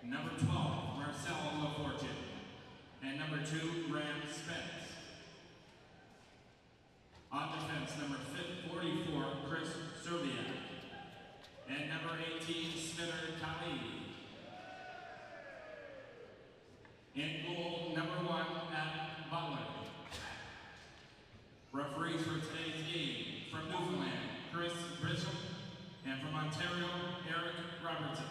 Number 12, Marcel LaFortune. And number 2, Graham Spence. On defense, number 44, Chris Serviak. And number 18, Smither Khalid. In goal, number 1, Matt Butler. Referees for today's game, from Newfoundland, Chris Bishop, and from Ontario, Eric Robertson.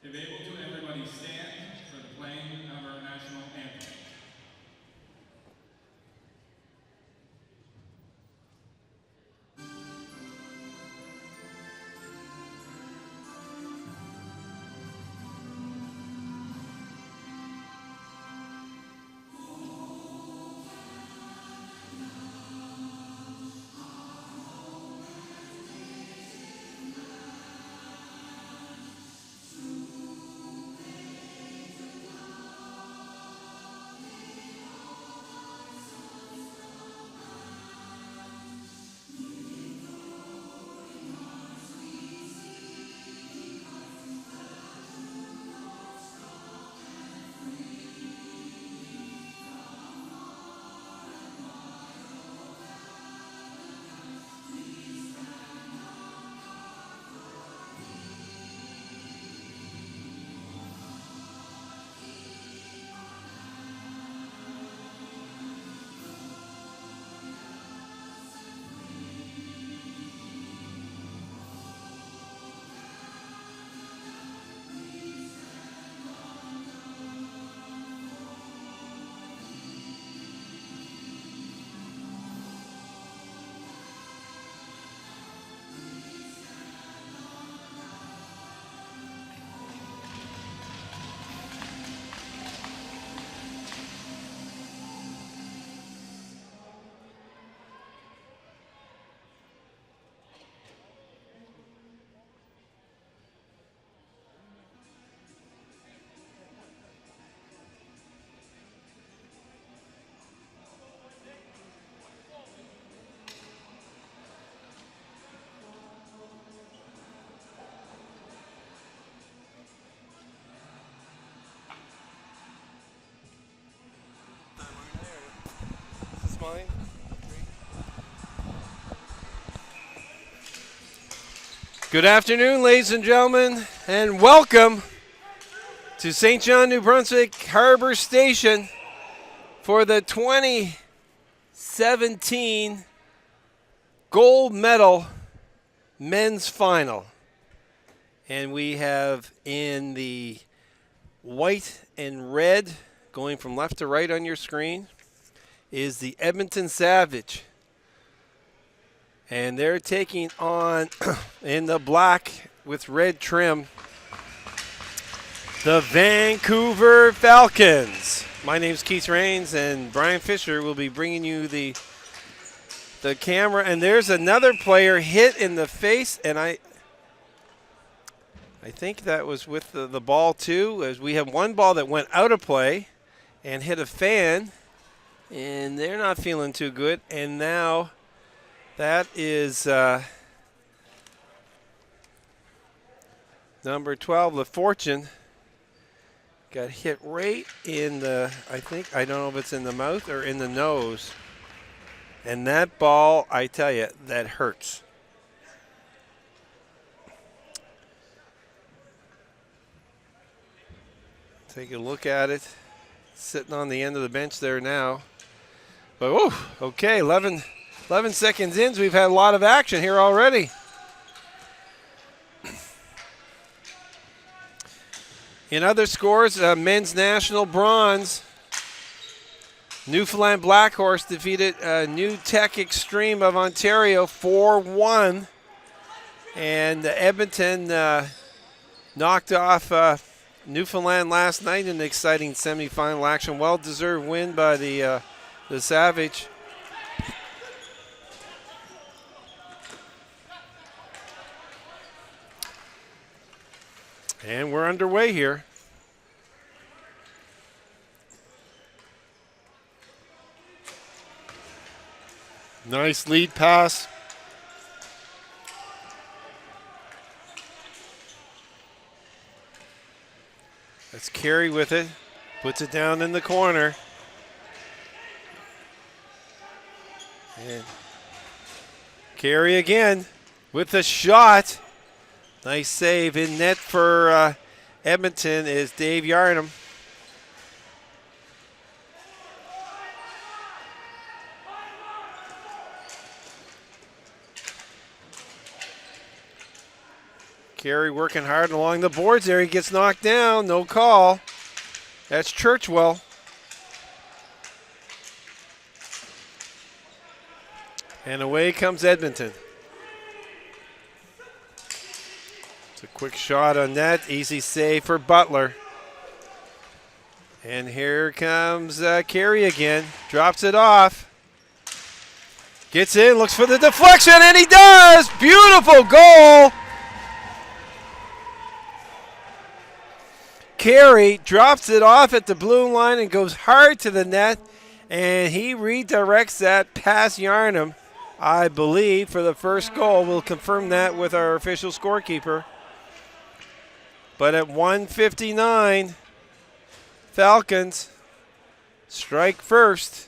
If able to, everybody stand for the playing of our national anthem. Good afternoon, ladies and gentlemen, and welcome to St. John, New Brunswick Harbor Station for the 2017 gold medal men's final. And we have in the white and red, going from left to right on your screen, is the Edmonton Savage. And they're taking on, in the black with red trim, the Vancouver Falcons. My name's Keith Rains, and Brian Fisher will be bringing you the camera. And there's another player hit in the face, and I think that was with the ball too, as we have one ball that went out of play and hit a fan, and they're not feeling too good. And now that is number 12, LaFortune, got hit right in the, I don't know if it's in the mouth or in the nose. And that ball, I tell you, that hurts. Take a look at it. Sitting on the end of the bench there now. But, whoa, okay, 11 seconds in, so we've had a lot of action here already. In other scores, men's national bronze, Newfoundland Black Horse defeated New Tech Extreme of Ontario 4-1. And Edmonton knocked off Newfoundland last night in an exciting semifinal action. Well-deserved win by the Savage. And we're underway here. Nice lead pass That's Carey with it. Puts it down in the corner. And Carey again with the shot. Nice save. In net for Edmonton is Dave Yarnum. Carey working hard along the boards there. He gets knocked down. No call. That's Churchwell. And away comes Edmonton. It's a quick shot on that. Easy save for Butler. And here comes Carey again. Drops it off. Gets in, looks for the deflection, and he does! Beautiful goal! Carey drops it off at the blue line and goes hard to the net, and he redirects that past Yarnum, I believe, for the first goal. We'll confirm that with our official scorekeeper. But at 1:59, Falcons strike first.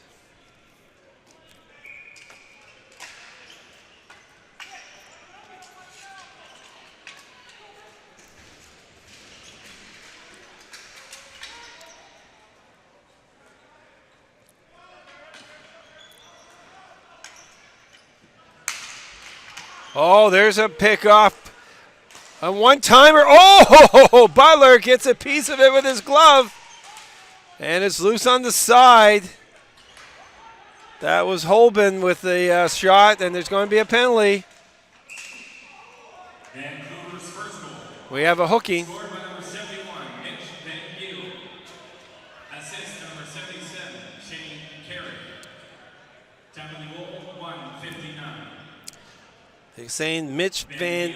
Oh, there's a pickoff. A one-timer. Oh, Butler gets a piece of it with his glove. And it's loose on the side. That was Holben with the shot, and there's going to be a penalty. Vancouver's first goal. We have a hooking. Scored by number 71, Mitch Van Giel. Assist to number 77, Shane Carey. Time of the goal, 1:59. They're saying Mitch Van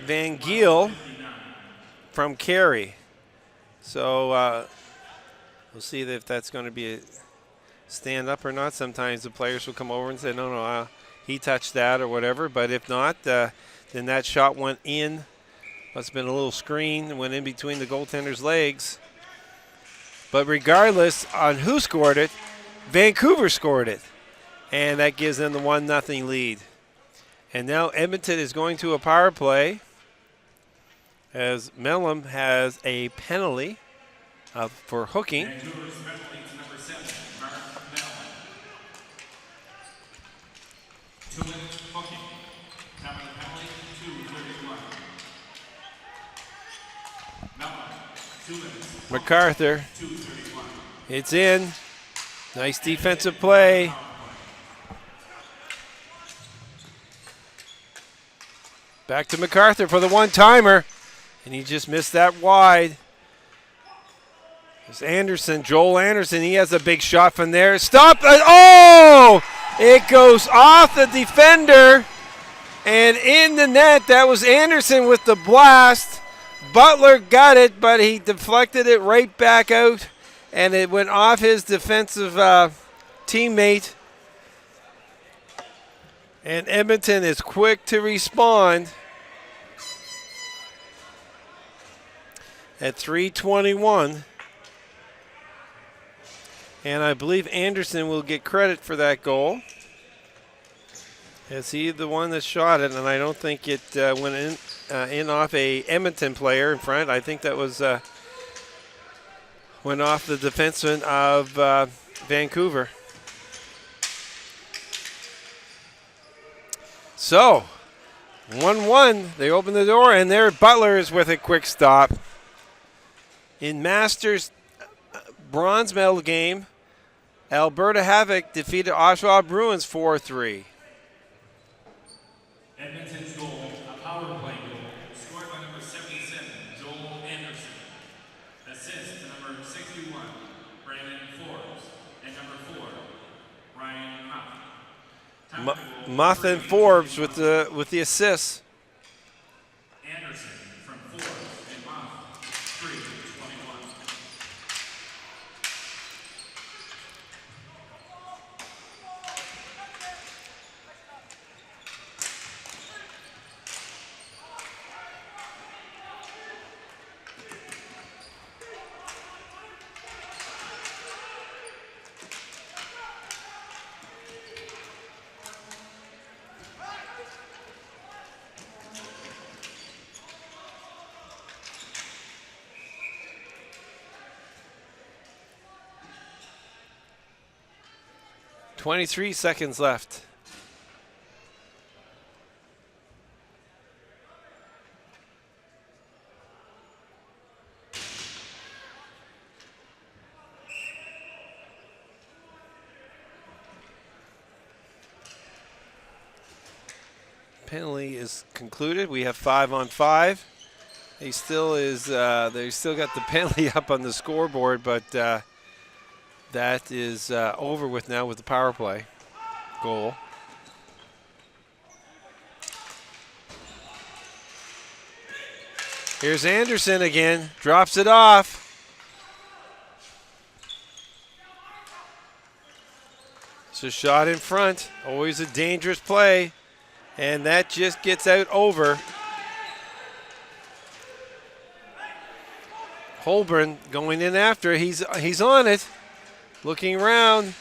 Van Giel from Carey. So we'll see if that's going to be a stand up or not. Sometimes the players will come over and say, no, he touched that or whatever. But if not, then that shot went in. Must have been a little screen, went in between the goaltender's legs. But regardless on who scored it, Vancouver scored it. And that gives them the 1-0 lead. And now Edmonton is going to a power play as Mellum has a penalty for hooking. Vancouver's penalty to number 7, Mark Mellon. 2 minutes hooking. Time of the penalty, 2:31. Mellon, 2 minutes. MacArthur. 2:31. It's in. Nice defensive play. Back to MacArthur for the one-timer. And he just missed that wide. There's Anderson, Joel Anderson. He has a big shot from there. Stop. Oh! It goes off the defender. And in the net, that was Anderson with the blast. Butler got it, but he deflected it right back out. And it went off his defensive teammate. And Edmonton is quick to respond. At 3:21. And I believe Anderson will get credit for that goal. As he the one that shot it, and I don't think it went in off a Edmonton player in front. I think that was went off the defenseman of Vancouver. So, 1-1. They open the door, and there Butler is with a quick stop. In Masters bronze medal game, Alberta Havoc defeated Oshawa Bruins 4-3. Edmonton's goal, a power play goal, scored by number 77, Joel Anderson. Assist to number 61, Brandon Forbes, and number 4, Ryan Huff. Muff and Forbes with the assists. Anderson from Forbes and Muff, 3:21. 23 seconds left. Penalty is concluded. We have 5-on-5. He still is. They still got the penalty up on the scoreboard, but that is over with now with the power play goal. Here's Anderson again. Drops it off. It's a shot in front. Always a dangerous play. And that just gets out over. Holborn going in after. He's on it. Looking around.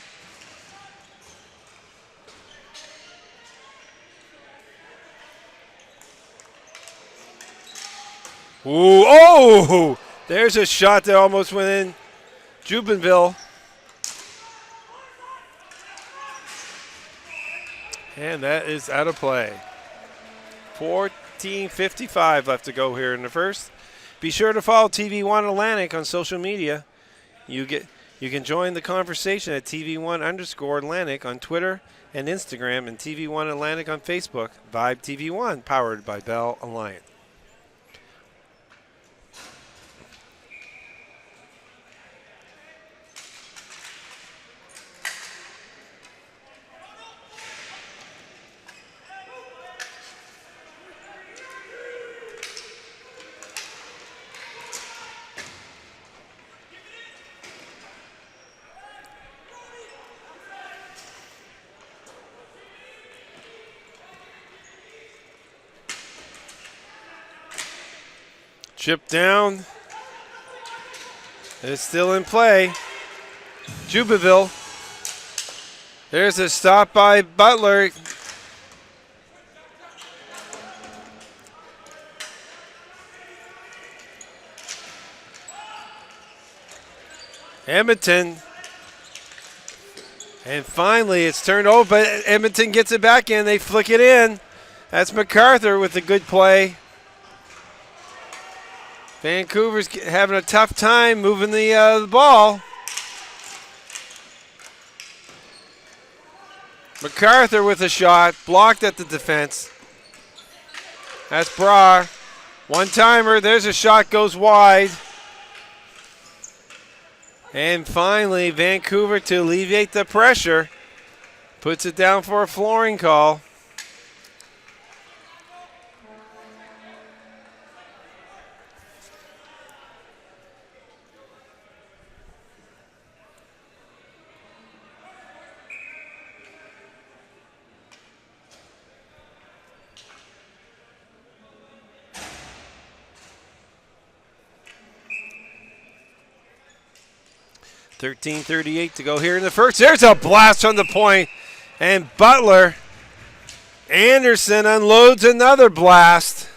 Ooh, oh! There's a shot that almost went in. Jubenville. And that is out of play. 14:55 left to go here in the first. Be sure to follow TV1 Atlantic on social media. You can join the conversation at TV1_Atlantic on Twitter and Instagram, and TV1 Atlantic on Facebook. Vibe TV1, powered by Bell Alliance. Chip down. It's still in play. Jubenville. There's a stop by Butler. Edmonton. And finally it's turned over, but Edmonton gets it back in. They flick it in. That's MacArthur with a good play. Vancouver's having a tough time moving the ball. MacArthur with a shot, blocked at the defense. That's Brar. One-timer, there's a shot, goes wide. And finally, Vancouver, to alleviate the pressure, puts it down for a flooring call. .38 to go here in the first. There's a blast from the point, and Butler. Anderson unloads another blast.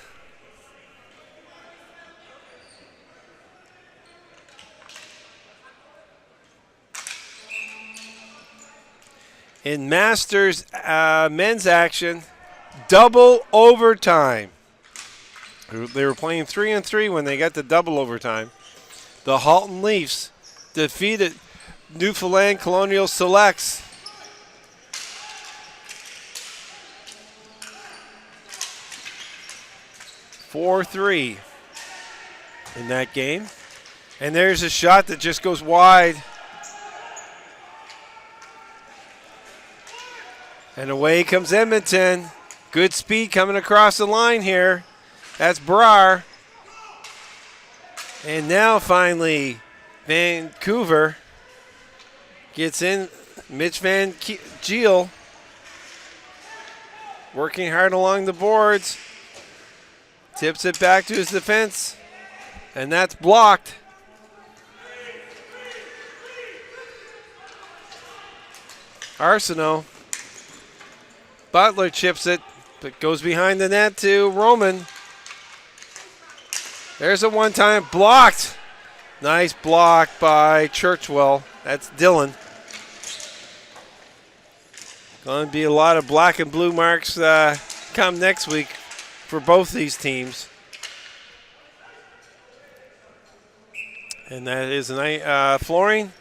In Masters men's action, double overtime. They were playing 3-on-3 when they got the double overtime. The Halton Leafs defeated Newfoundland Colonial Selects. (4-3) in that game. And there's a shot that just goes wide. And away comes Edmonton. Good speed coming across the line here. That's Brar. And now finally Vancouver gets in. Mitch Van Giel working hard along the boards. Tips it back to his defense. And that's blocked. Arsenault. Butler chips it, but goes behind the net to Roman. There's a one-time blocked. Nice block by Churchwell. That's Dylan. Going to be a lot of black and blue marks come next week for both these teams. And that is flooring.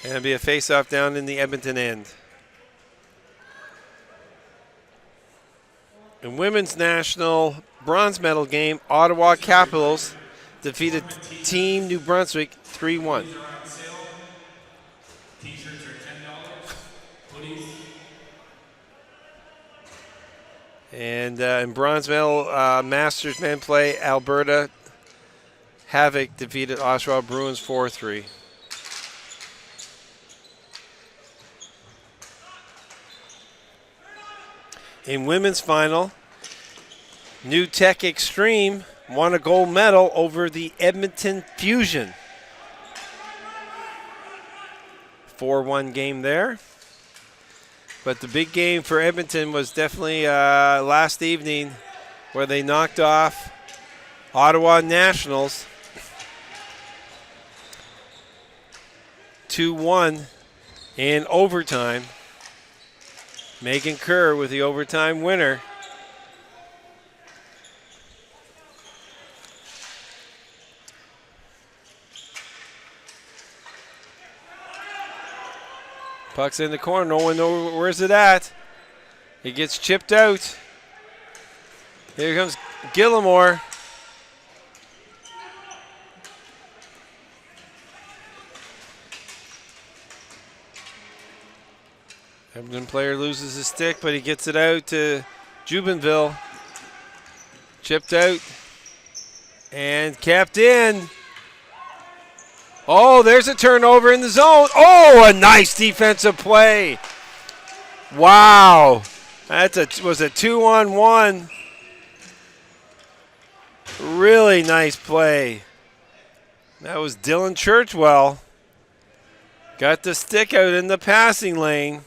And it'll be a face-off down in the Edmonton end. In women's national bronze medal game, Ottawa Capitals defeated Team New Brunswick 3-1. T-shirts are $10. Hoodies. And in bronze medal Masters men play, Alberta Havoc defeated Oshawa Bruins 4-3. In women's final, New Tech Extreme won a gold medal over the Edmonton Fusion. 4-1 game there. But the big game for Edmonton was definitely last evening where they knocked off Ottawa Nationals 2-1 in overtime. Megan Kerr with the overtime winner. Puck's in the corner. No one knows where's it at. It gets chipped out. Here comes Gillimore. Edmonton player loses his stick, but he gets it out to Jubenville. Chipped out and kept in. Oh, there's a turnover in the zone. Oh, a nice defensive play. Wow. That was a 2-on-1. Really nice play. That was Dylan Churchwell. Got the stick out in the passing lane.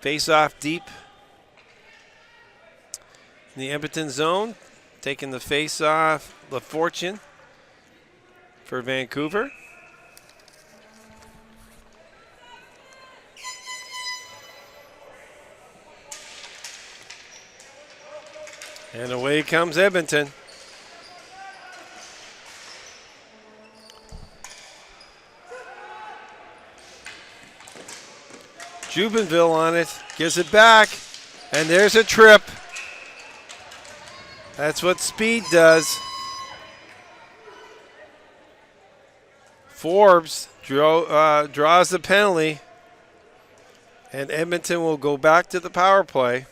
Face off deep in the Edmonton zone. Taking the face off, LaFortune for Vancouver. And away comes Edmonton. Jubenville on it, gives it back, and there's a trip. That's what speed does. Forbes draws the penalty, and Edmonton will go back to the power play.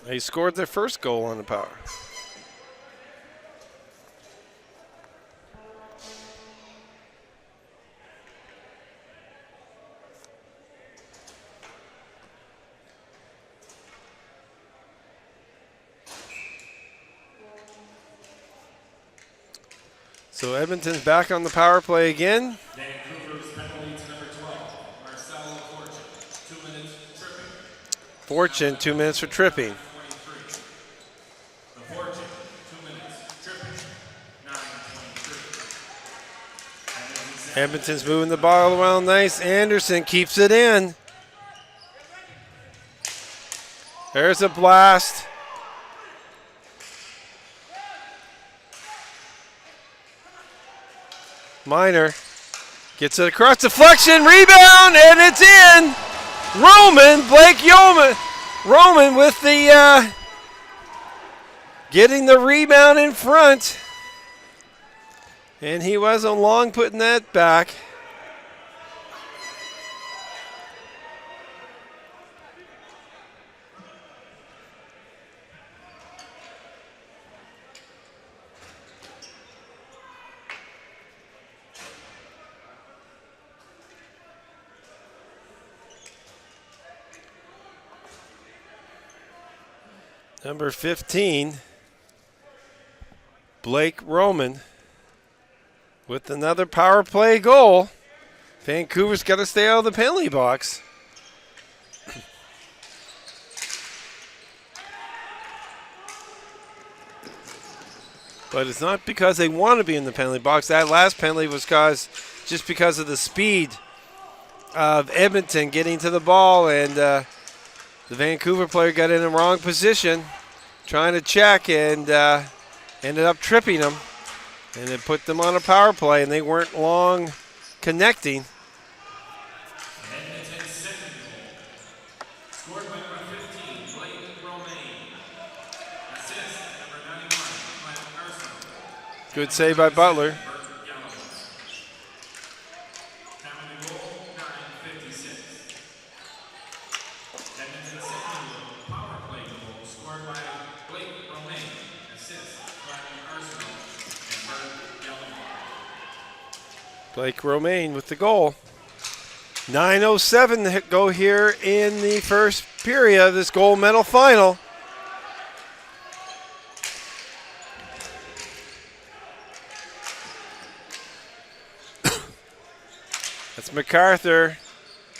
They scored their first goal on the power. So Edmonton's back on the power play again. Vancouver's penalty to number 12, Marcelo Fortune, 2 minutes tripping. Fortune, 2 minutes for tripping. The Fortune, 2 minutes tripping, 9:23. Edmonton's moving the ball around nice. Anderson keeps it in. There's a blast. Minor gets it across, deflection, rebound, and it's in. Blake Roman with the getting the rebound in front. And he wasn't long putting that back. Number 15, Blake Roman with another power play goal. Vancouver's got to stay out of the penalty box. But it's not because they want to be in the penalty box. That last penalty was just because of the speed of Edmonton getting to the ball, and the Vancouver player got in the wrong position, trying to check, and ended up tripping them, and it put them on a power play, and they weren't long connecting. Edmonton's second goal, scored by number 15, Blake Romaine. Assist, number 91, Clint Arsenal. Good save by Butler. Blake Romaine with the goal. 9:07 to go here in the first period of this gold medal final. That's MacArthur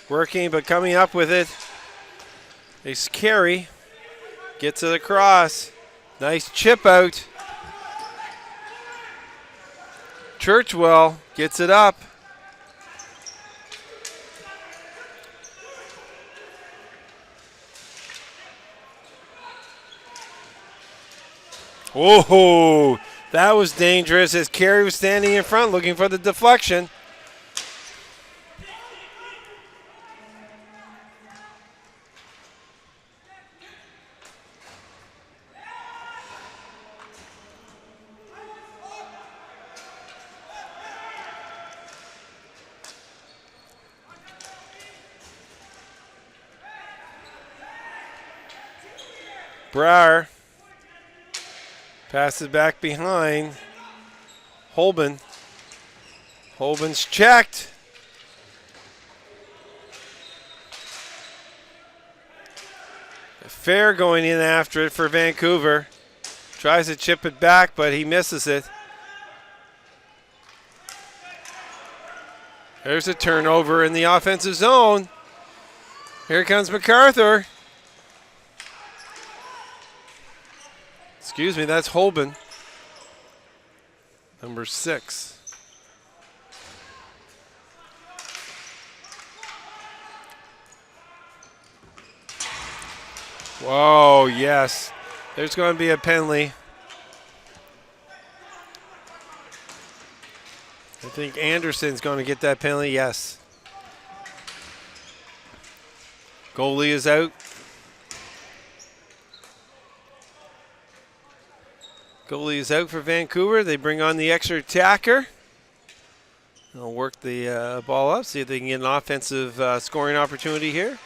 working but coming up with it. It's Carey. Gets it across. Nice chip out. Churchwell gets it up. Whoa, that was dangerous as Carey was standing in front looking for the deflection. Brouwer passes back behind. Holben. Holben's checked. Fair going in after it for Vancouver. Tries to chip it back, but he misses it. There's a turnover in the offensive zone. Here comes MacArthur. Excuse me, that's Holben. Number 6. Whoa, yes. There's going to be a penalty. I think Anderson's going to get that penalty, yes. Goalie is out. Goalie is out for Vancouver. They bring on the extra attacker. They'll work the ball up, see if they can get an offensive scoring opportunity here.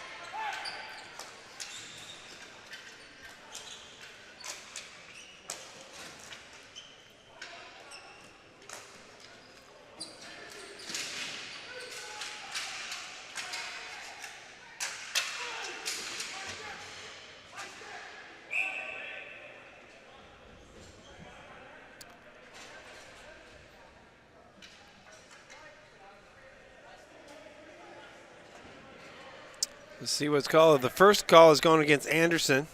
Let's see what's called. The first call is going against Anderson.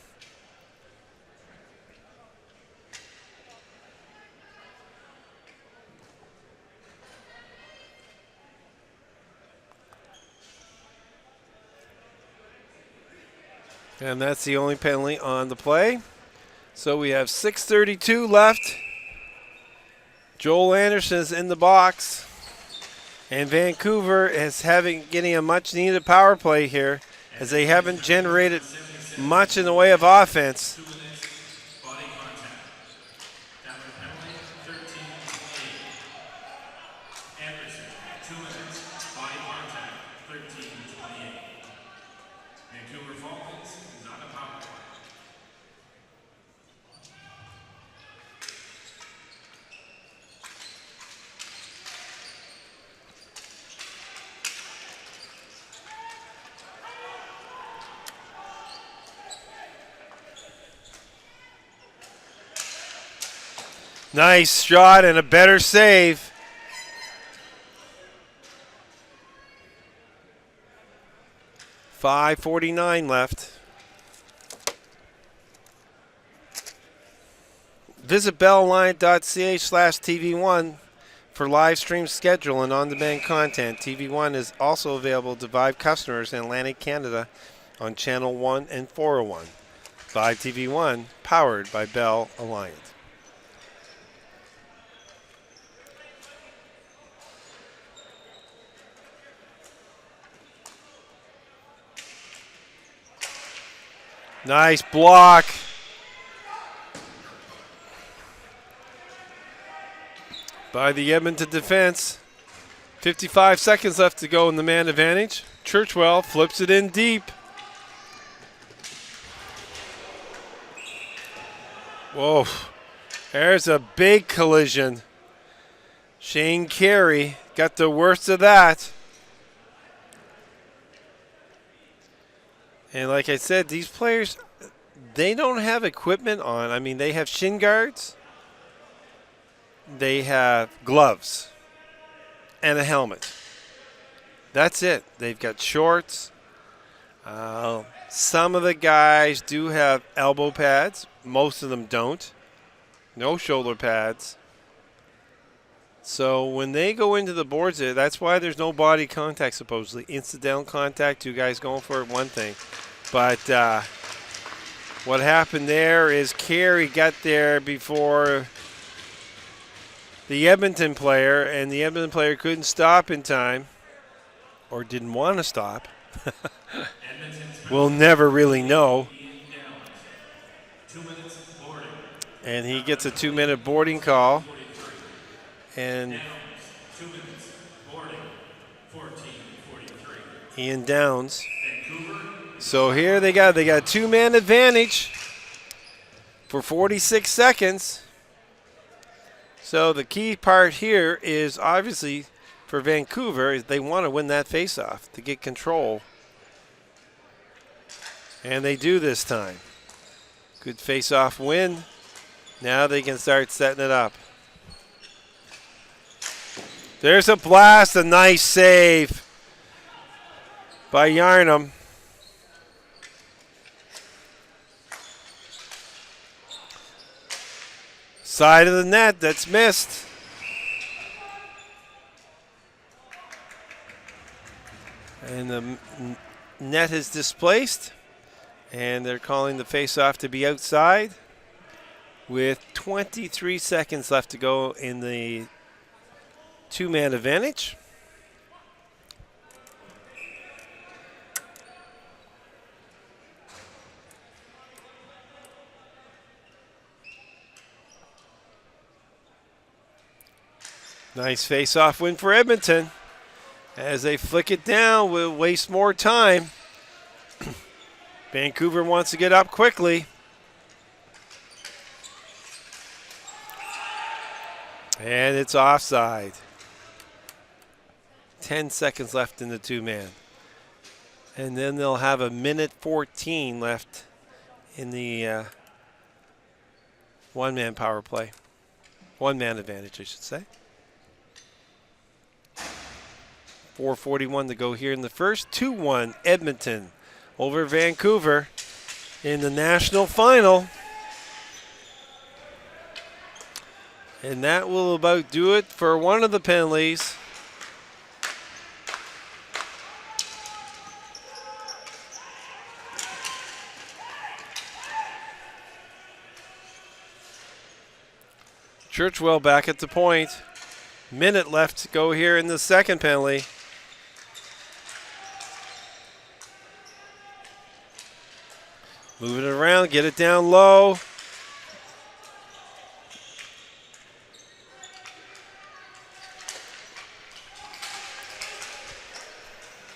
And that's the only penalty on the play. So we have 6:32 left. Joel Anderson's in the box. And Vancouver is getting a much needed power play here, as they haven't generated much in the way of offense. Nice shot and a better save. $5:49 left. Visit bellline.ca/TV1 For live stream schedule and on-demand content, TV1 is also available to Vive customers in Atlantic Canada on Channel 1 and 401. Vive TV1, powered by Bell Alliance. Nice block. By the Edmonton defense. 55 seconds left to go in the man advantage. Churchwell flips it in deep. Whoa. There's a big collision. Shane Carey got the worst of that. And like I said, these players, they don't have equipment on. I mean, they have shin guards. They have gloves and a helmet. That's it. They've got shorts. Some of the guys do have elbow pads. Most of them don't. No shoulder pads. So when they go into the boards there, that's why there's no body contact supposedly. Incidental contact, two guys going for it, one thing. But what happened there is Carey got there before the Edmonton player, and the Edmonton player couldn't stop in time, or didn't want to stop. We'll never really know. And he gets a 2-minute boarding call. And Ian Downs. So here they got 2-man advantage for 46 seconds. So the key part here is obviously for Vancouver is they want to win that faceoff to get control. And they do this time. Good faceoff win. Now they can start setting it up. There's a blast, a nice save by Yarnum. Side of the net, that's missed. And the net is displaced. And they're calling the faceoff to be outside with 23 seconds left to go in the 2-man advantage. Nice face-off win for Edmonton. As they flick it down, we'll waste more time. Vancouver wants to get up quickly. And it's offside. 10 seconds left in the 2-man. And then they'll have a minute 14 left in the 1-man power play. 1-man advantage, I should say. 4:41 to go here in the first. 2-1 Edmonton over Vancouver in the national final. And that will about do it for one of the penalties. Churchwell back at the point. Minute left to go here in the second penalty. Move it around, get it down low.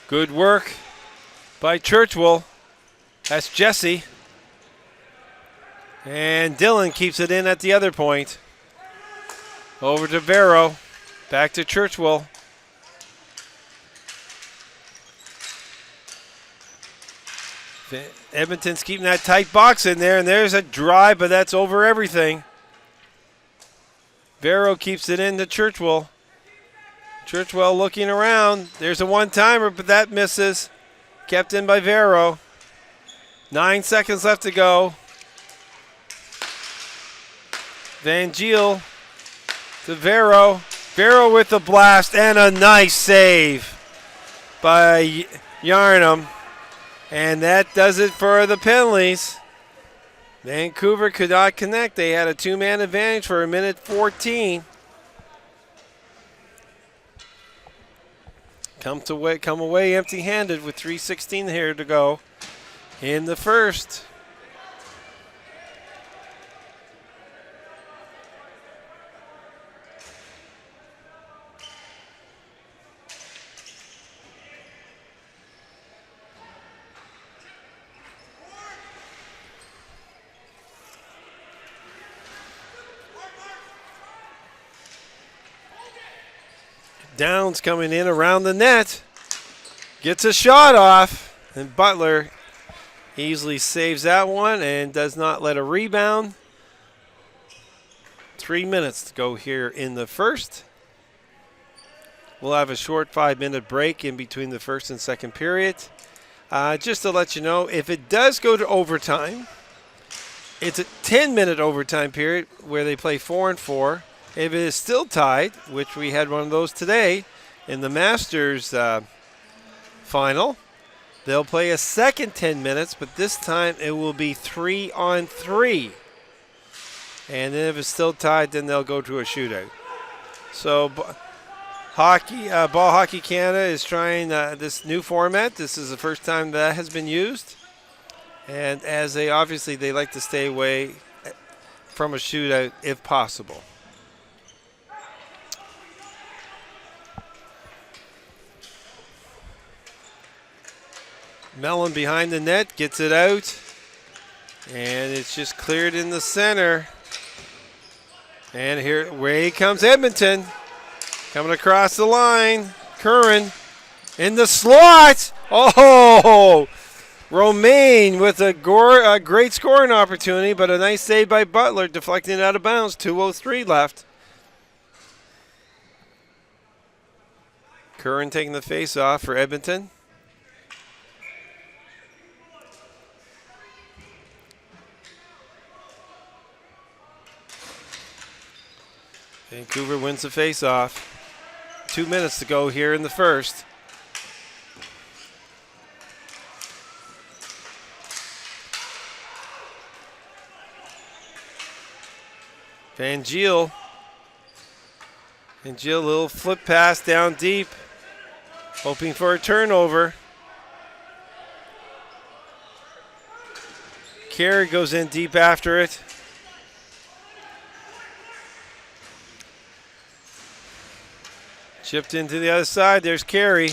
Good work by Churchwell. That's Jesse. And Dillon keeps it in at the other point. Over to Vero. Back to Churchwell. Edmonton's keeping that tight box in there, and there's a drive, but that's over everything. Vero keeps it in to Churchwell. Churchwell looking around. There's a one-timer, but that misses. Kept in by Vero. 9 seconds left to go. Van Giel to Vero. Farrell with the blast and a nice save by Yarnum. And that does it for the penalties. Vancouver could not connect. They had a two-man advantage for a minute 14. Come away empty-handed with 3:16 here to go in the first. Downs coming in around the net. Gets a shot off. And Butler easily saves that one and does not let a rebound. 3 minutes to go here in the first. We'll have a short 5-minute break in between the first and second period. Just to let you know, if it does go to overtime, it's a 10-minute overtime period where they play 4 and 4. If it is still tied, which we had one of those today in the Masters final, they'll play a second 10 minutes, but this time it will be 3 on 3. And then if it's still tied, then they'll go to a shootout. So Ball Hockey Canada is trying this new format. This is the first time that has been used. And as they like to stay away from a shootout if possible. Mellon behind the net, gets it out, and it's just cleared in the center. And here comes Edmonton, coming across the line. Curran in the slot. Oh, Romaine with a great scoring opportunity, but a nice save by Butler, deflecting it out of bounds. 2:03 left. Curran taking the face off for Edmonton. Vancouver wins the face-off. 2 minutes to go here in the first. Van Giel. And Giel, little flip pass down deep. Hoping for a turnover. Carey goes in deep after it. Chipped into the other side. There's Carey.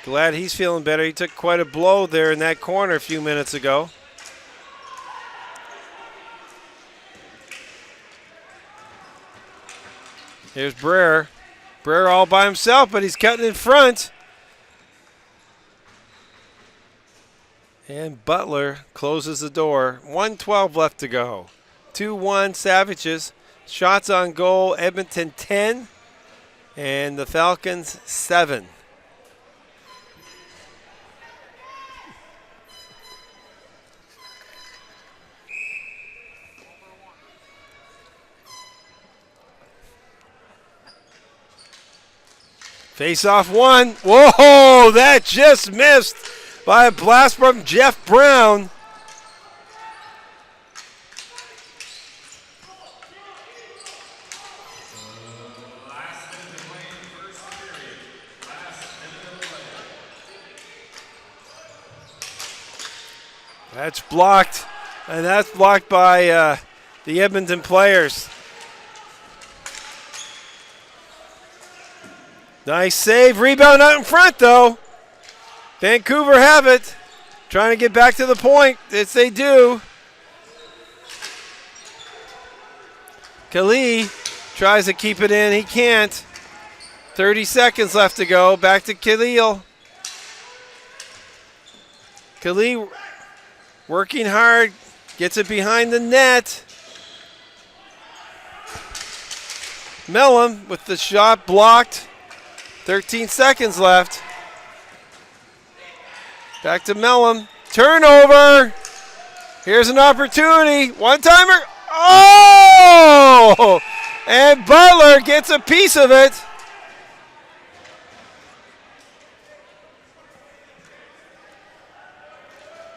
Glad he's feeling better. He took quite a blow there in that corner a few minutes ago. Here's Brer. Brer all by himself, but he's cutting in front. And Butler closes the door. 1:12 left to go. 2-1 Savages. Shots on goal. Edmonton 10. And the Falcons 7. Face off one. Whoa, that just missed by a blast from Jeff Brown. That's blocked, and that's blocked by the Edmonton players. Nice save. Rebound out in front, though. Vancouver have it. Trying to get back to the point. Yes, they do. Khalil tries to keep it in. He can't. 30 seconds left to go. Back to Khalil. Khalil working hard. Gets it behind the net. Mellon with the shot blocked. 13 seconds left. Back to Mellon. Turnover. Here's an opportunity. One-timer. Oh! And Butler gets a piece of it.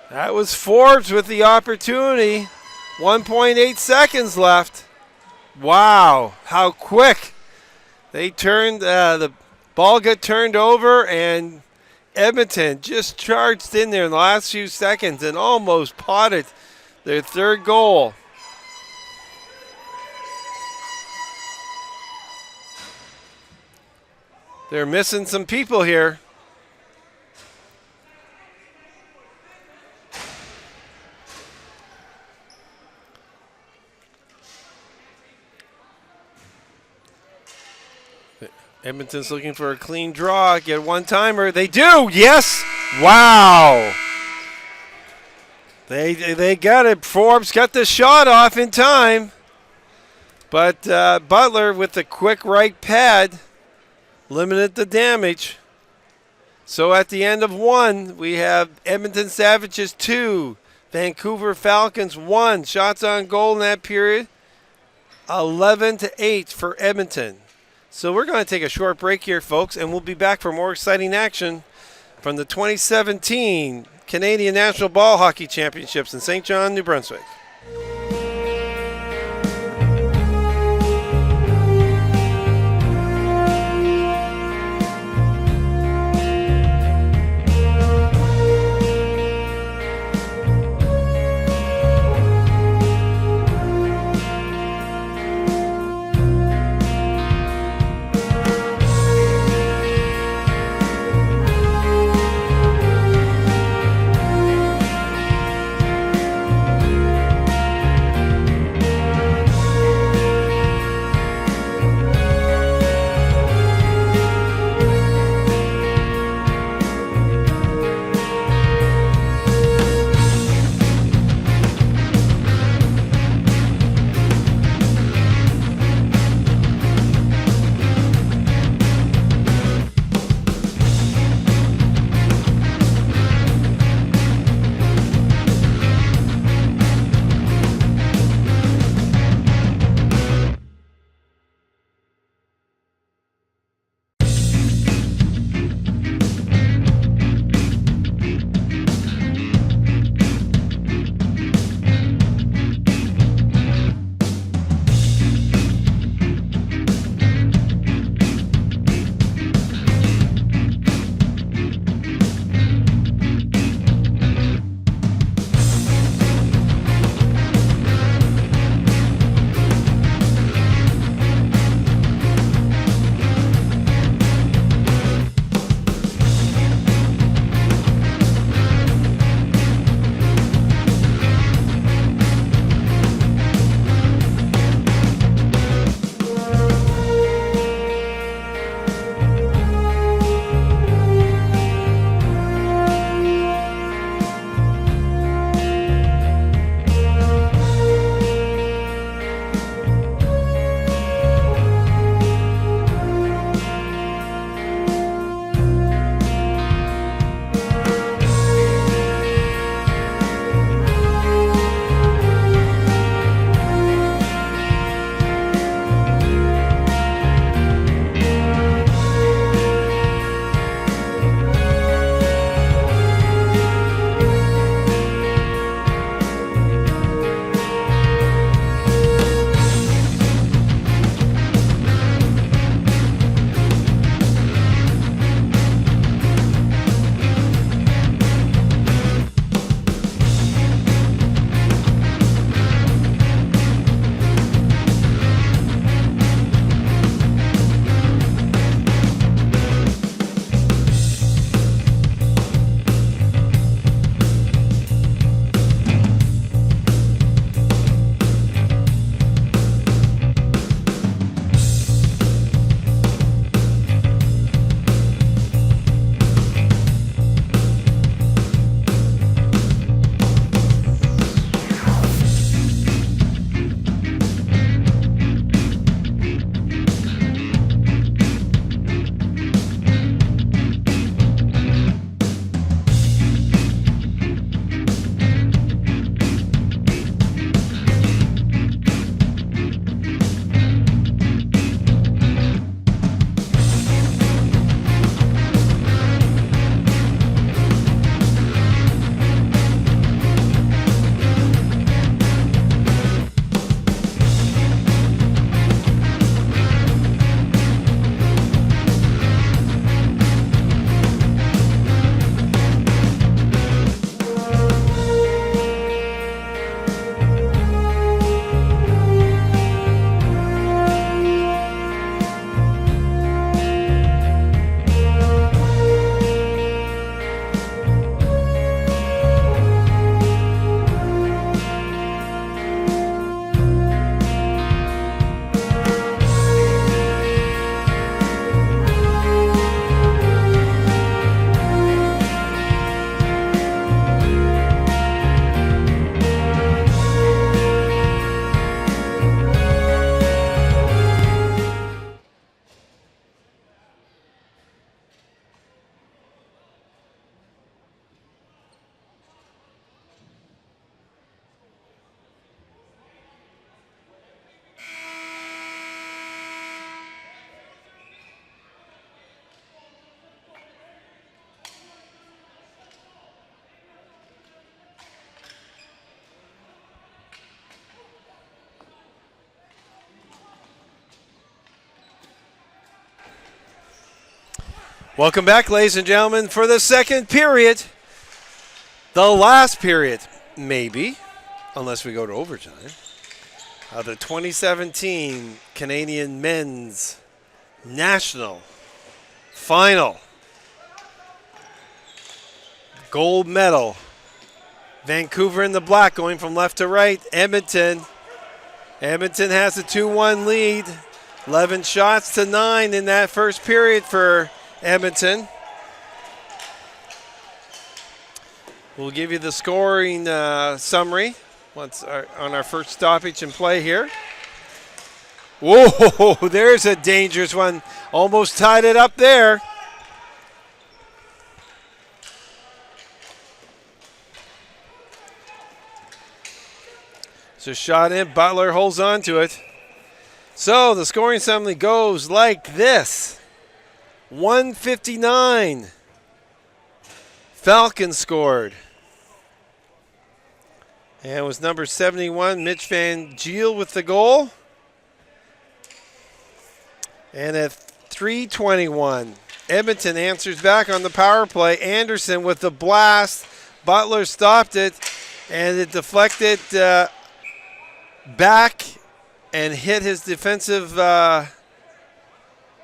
That was Forbes with the opportunity. 1.8 seconds left. Wow, how quick. They turned, the ball got turned over, and Edmonton just charged in there in the last few seconds and almost potted their third goal. They're missing some people here. Edmonton's looking for a clean draw, get a one-timer. They do, yes! Wow! They got it. Forbes got the shot off in time. But Butler with the quick right pad limited the damage. So at the end of one, we have Edmonton Savages 2, Vancouver Falcons 1. Shots on goal in that period, 11-8 for Edmonton. So we're going to take a short break here, folks, and we'll be back for more exciting action from the 2017 Canadian National Ball Hockey Championships in St. John, New Brunswick. Welcome back, ladies and gentlemen, for the second period. The last period, maybe, unless we go to overtime, of the 2017 Canadian Men's National Final. Gold medal. Vancouver in the black going from left to right. Edmonton. Edmonton has a 2-1 lead. 11 shots to 9 in that first period for Edmonton. We'll give you the scoring summary once on our first stoppage and play here. Whoa, there's a dangerous one. Almost tied it up there. So shot in, Butler holds on to it. So the scoring summary goes like this. 159. Falcons scored. And it was number 71, Mitch Van Giel with the goal. And at 3:21, Edmonton answers back on the power play. Anderson with the blast. Butler stopped it, and it deflected back and hit his defensive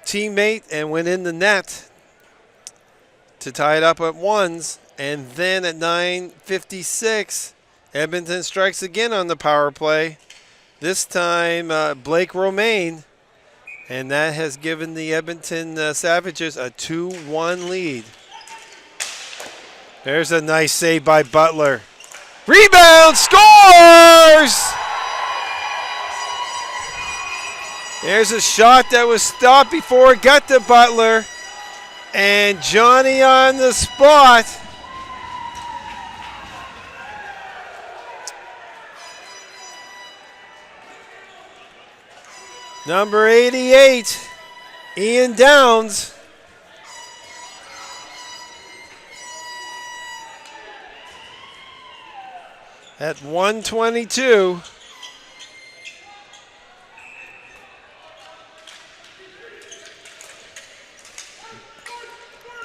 teammate and went in the net to tie it up at ones. And then at 9:56, Edmonton strikes again on the power play. This time, Blake Romaine. And that has given the Edmonton Savages a 2-1 lead. There's a nice save by Butler. Rebound, scores! There's a shot that was stopped before it got to Butler. And Johnny on the spot. Number 88, Ian Downs. At 1:22.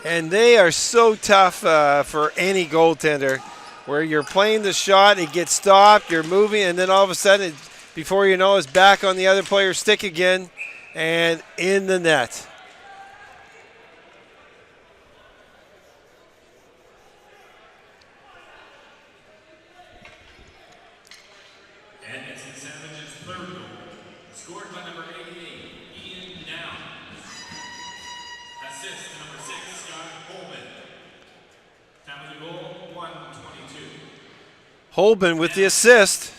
And they are so tough for any goaltender, where you're playing the shot, it gets stopped, you're moving, and then all of a sudden, before you know, it's back on the other player's stick again and in the net. Edmonton Savages' third goal, scored by number 88, Ian Downs. Assist to number 6, Scott Holman. Time of the goal, 1:22. Holman with the assist.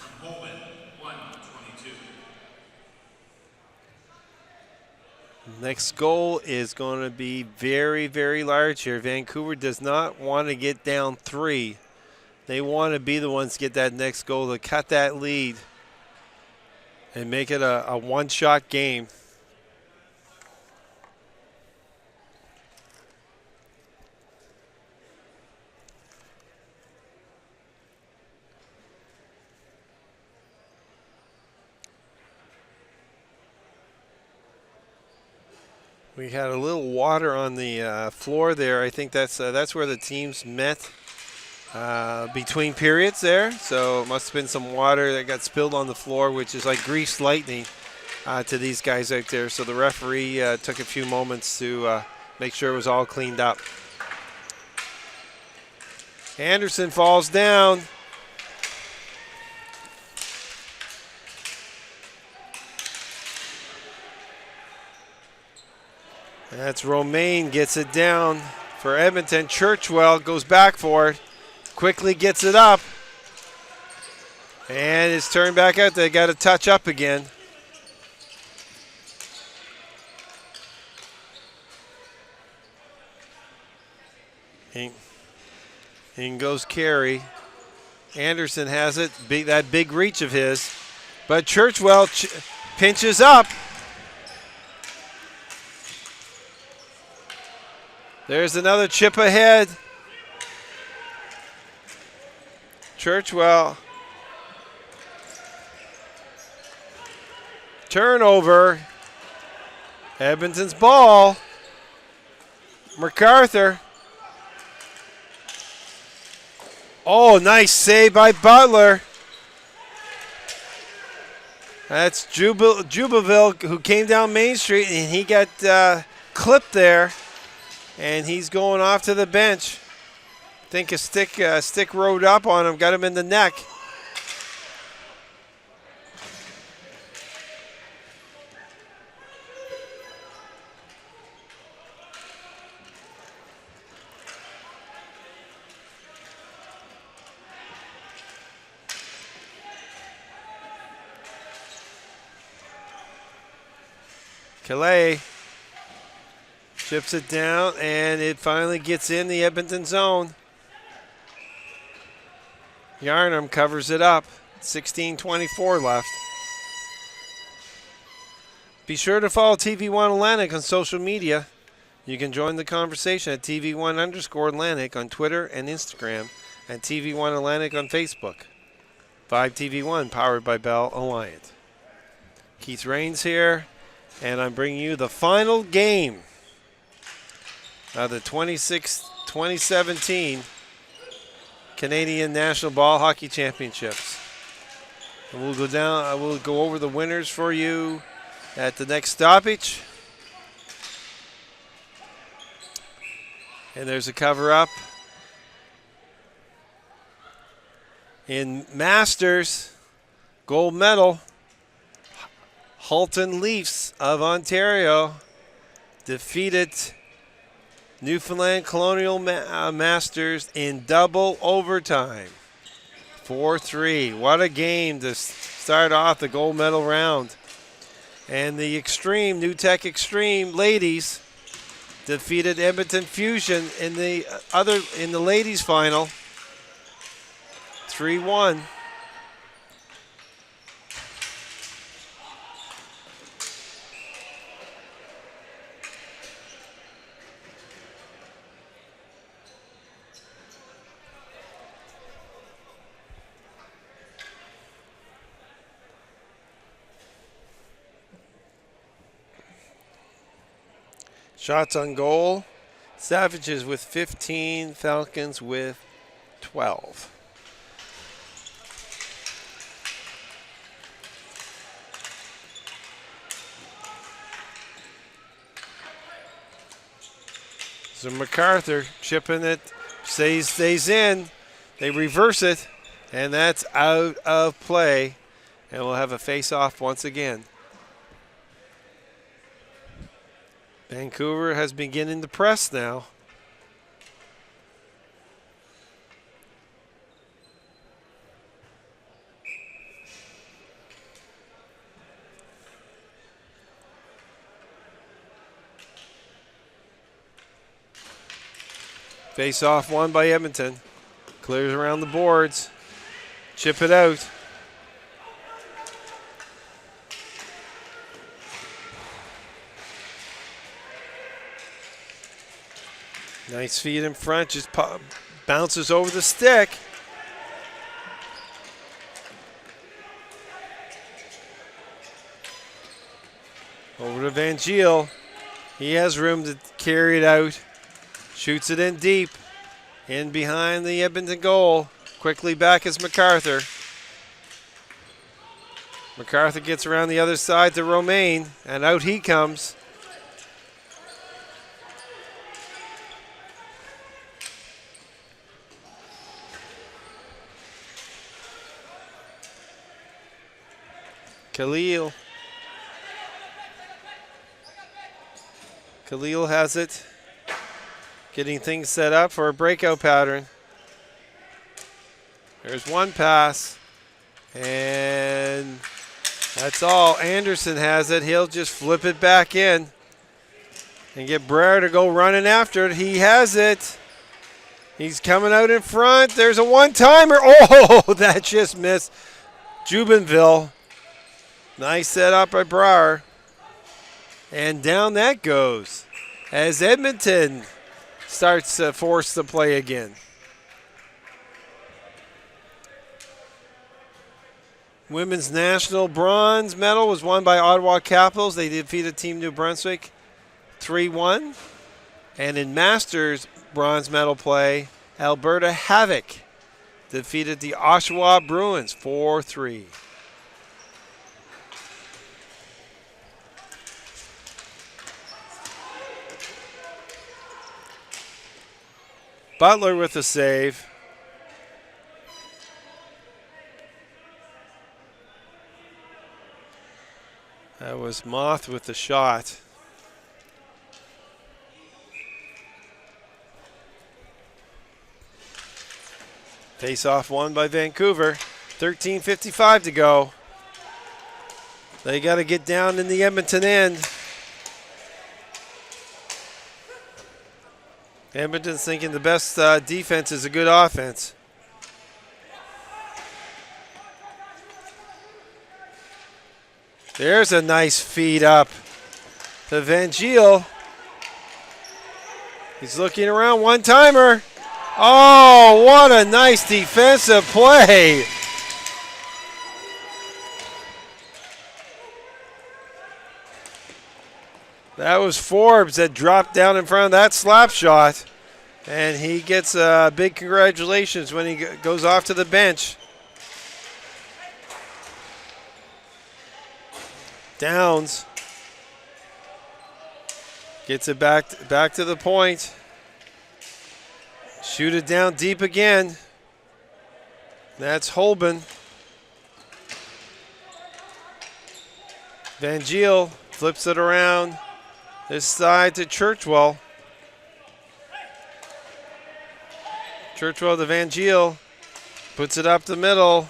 Next goal is going to be very, very large here. Vancouver does not want to get down 3. They want to be the ones to get that next goal to cut that lead and make it a one-shot game. We had a little water on the floor there. I think that's where the teams met between periods there. So it must have been some water that got spilled on the floor, which is like greased lightning to these guys out there. So the referee took a few moments to make sure it was all cleaned up. Anderson falls down. That's Romaine gets it down for Edmonton. Churchwell goes back for it. Quickly gets it up. And it's turned back out. They got to touch up again. In goes Carey. Anderson has it. That big reach of his. But Churchwell pinches up. There's another chip ahead. Churchwell. Turnover. Edmonton's ball. MacArthur. Oh, nice save by Butler. That's Jubaville who came down Main Street, and he got clipped there, and he's going off to the bench. I think a stick rode up on him, got him in the neck. Calais chips it down, and it finally gets in the Edmonton zone. Yarnum covers it up. 16:24 left. Be sure to follow TV1 Atlantic on social media. You can join the conversation at TV1_Atlantic on Twitter and Instagram, and TV1 Atlantic on Facebook. 5TV1 powered by Bell Alliant. Keith Rains here, and I'm bringing you the final game of the 2017 Canadian National Ball Hockey Championships. And we'll go down. I will go over the winners for you at the next stoppage. And there's a cover-up. In Masters, gold medal, Halton Leafs of Ontario defeated Newfoundland Colonial Masters in double overtime. 4-3. What a game to start off the gold medal round. And the Extreme, New Tech Extreme ladies defeated Edmonton Fusion in the ladies final. 3-1. Shots on goal. Savages with 15, Falcons with 12. So MacArthur chipping it, stays in. They reverse it, and that's out of play. And we'll have a face-off once again. Vancouver has been getting the press now. Face off won by Edmonton. Clears around the boards. Chip it out. Nice feed in front, just bounces over the stick. Over to Van Giel. He has room to carry it out. Shoots it in deep. In behind the Edmonton goal. Quickly back is MacArthur. MacArthur gets around the other side to Romaine, and out he comes. Khalil has it. Getting things set up for a breakout pattern. There's one pass. And that's all. Anderson has it. He'll just flip it back in. And get Brer to go running after it. He has it. He's coming out in front. There's a one-timer. Oh, that just missed. Jubenville. Nice setup by Brer. And down that goes as Edmonton starts to force the play again. Women's national bronze medal was won by Ottawa Capitals. They defeated Team New Brunswick 3-1. And in Masters bronze medal play, Alberta Havoc defeated the Oshawa Bruins 4-3. Butler with the save. That was Moth with the shot. Face-off won by Vancouver. 13:55 to go. They got to get down in the Edmonton end. Edmonton's thinking the best defense is a good offense. There's a nice feed up to Van Giel. He's looking around, one-timer. Oh, what a nice defensive play. That was Forbes that dropped down in front of that slap shot. And he gets big congratulations when he goes off to the bench. Downs gets it back to the point. Shoot it down deep again. That's Holben. Van Giel flips it around this side to Churchwell. Churchwell to Van Giel. Puts it up the middle.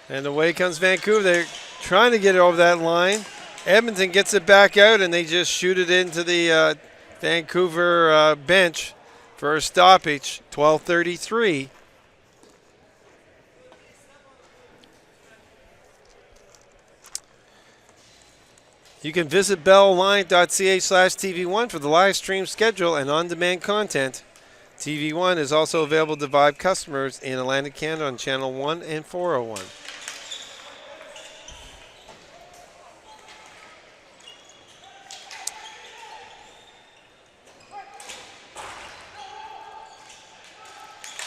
And away comes Vancouver. They're trying to get it over that line. Edmonton gets it back out, and they just shoot it into the Vancouver bench for a stoppage. 12:33. You can visit bellonline.ca/TV1 for the live stream schedule and on-demand content. TV1 is also available to Vibe customers in Atlantic Canada on Channel 1 and 401.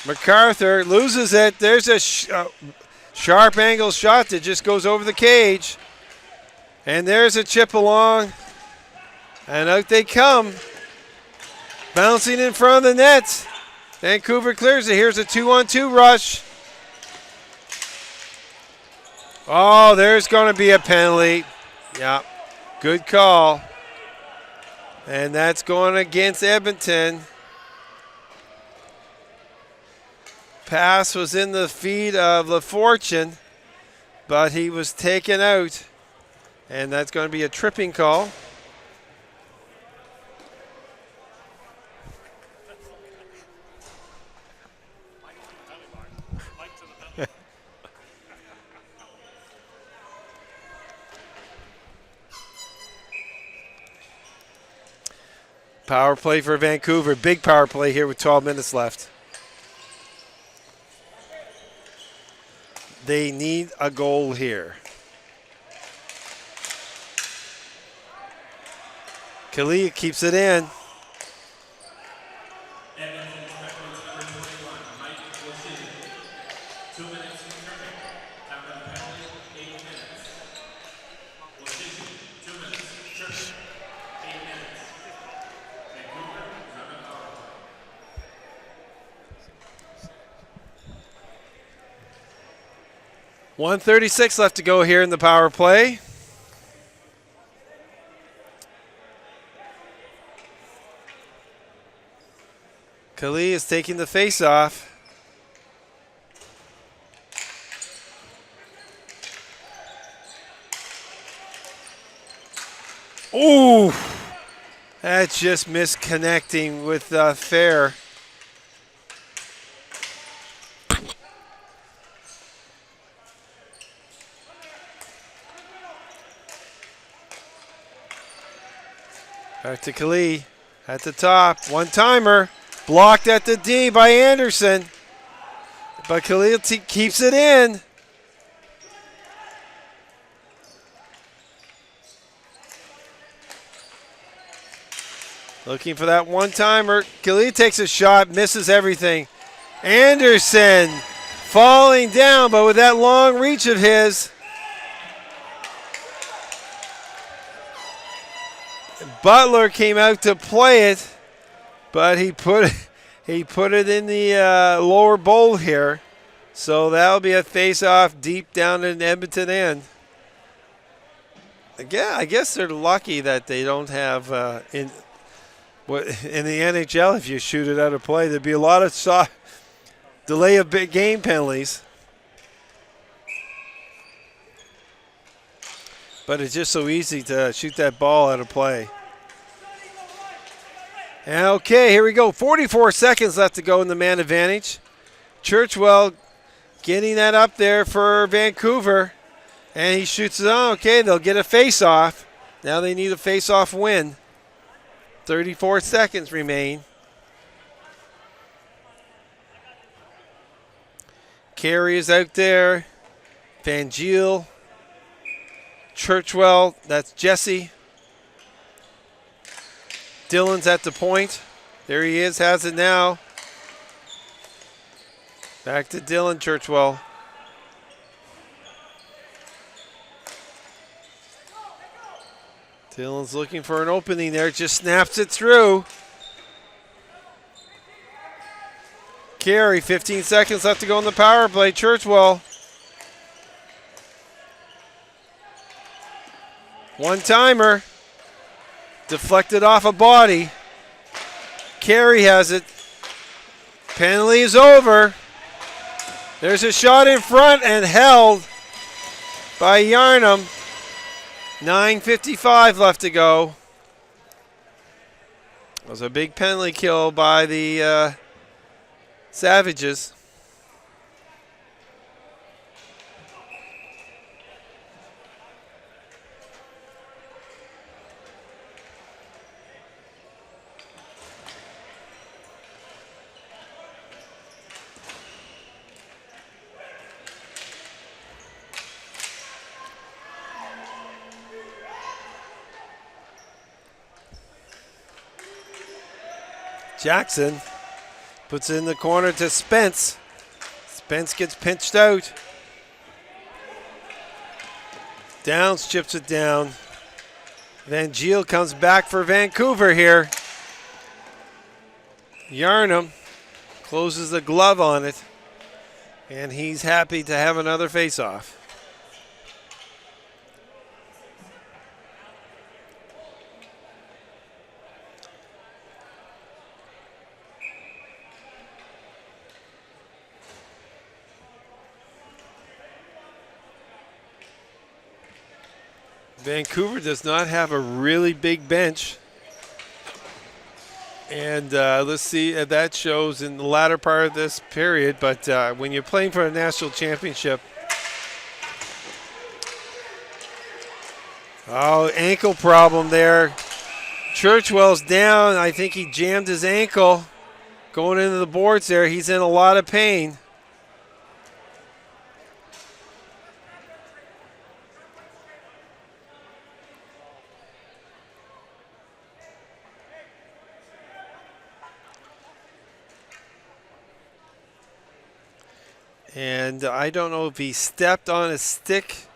MacArthur loses it. There's a sharp angle shot that just goes over the cage. And there's a chip along. And out they come. Bouncing in front of the net. Vancouver clears it. Here's a 2-on-2 rush. Oh, there's going to be a penalty. Yeah, good call. And that's going against Edmonton. Pass was in the feet of LaFortune, but he was taken out. And that's going to be a tripping call. Power play for Vancouver. Big power play here with 12 minutes left. They need a goal here. Kalia keeps it in. .136 left to go here in the power play. Kali is taking the face off. Ooh, that's just misconnecting with Fair. Back to Kali at the top. One-timer. Blocked at the D by Anderson. But Khalil keeps it in. Looking for that one-timer. Khalid takes a shot, misses everything. Anderson falling down, but with that long reach of his, Butler came out to play it, but he put it in the lower bowl here. So that'll be a face-off deep down in Edmonton end. Again, I guess they're lucky that they don't have in the NHL. If you shoot it out of play, there'd be a lot of delay of big game penalties. But it's just so easy to shoot that ball out of play. Okay, here we go. 44 seconds left to go in the man advantage. Churchwell getting that up there for Vancouver. And he shoots it on. Okay, they'll get a face-off. Now they need a face-off win. 34 seconds remain. Carey is out there. Van Giel. Churchwell, that's Jesse. Dillon's at the point. There he is, has it now. Back to Dillon, Churchwell. Dillon's looking for an opening there, just snaps it through. Carey, 15 seconds left to go in the power play. Churchwell. One-timer. Deflected off a body. Carey has it. Penalty is over. There's a shot in front and held by Yarnum. 9:55 left to go. It was a big penalty kill by the Savages. Jackson puts it in the corner to Spence. Spence gets pinched out. Downs chips it down. Van Giel comes back for Vancouver here. Yarnum closes the glove on it, and he's happy to have another face-off. Vancouver does not have a really big bench. And let's see, that shows in the latter part of this period. But when you're playing for a national championship. Oh, ankle problem there. Churchwell's down. I think he jammed his ankle going into the boards there. He's in a lot of pain. And I don't know if he stepped on a stick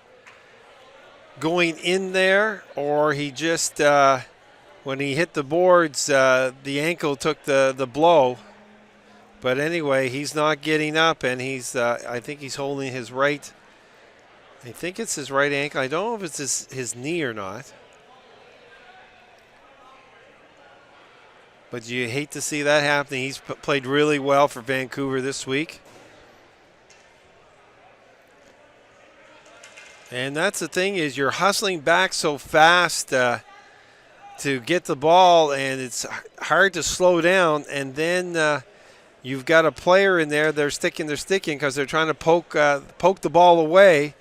going in there or he just, when he hit the boards, the ankle took the blow. But anyway, he's not getting up, and he's, I think he's holding his right, I think it's his right ankle. I don't know if it's his knee or not. But you hate to see that happening. He's played really well for Vancouver this week. And that's the thing, is you're hustling back so fast to get the ball, and it's hard to slow down. And then you've got a player in there, they're sticking because they're trying to poke the ball away.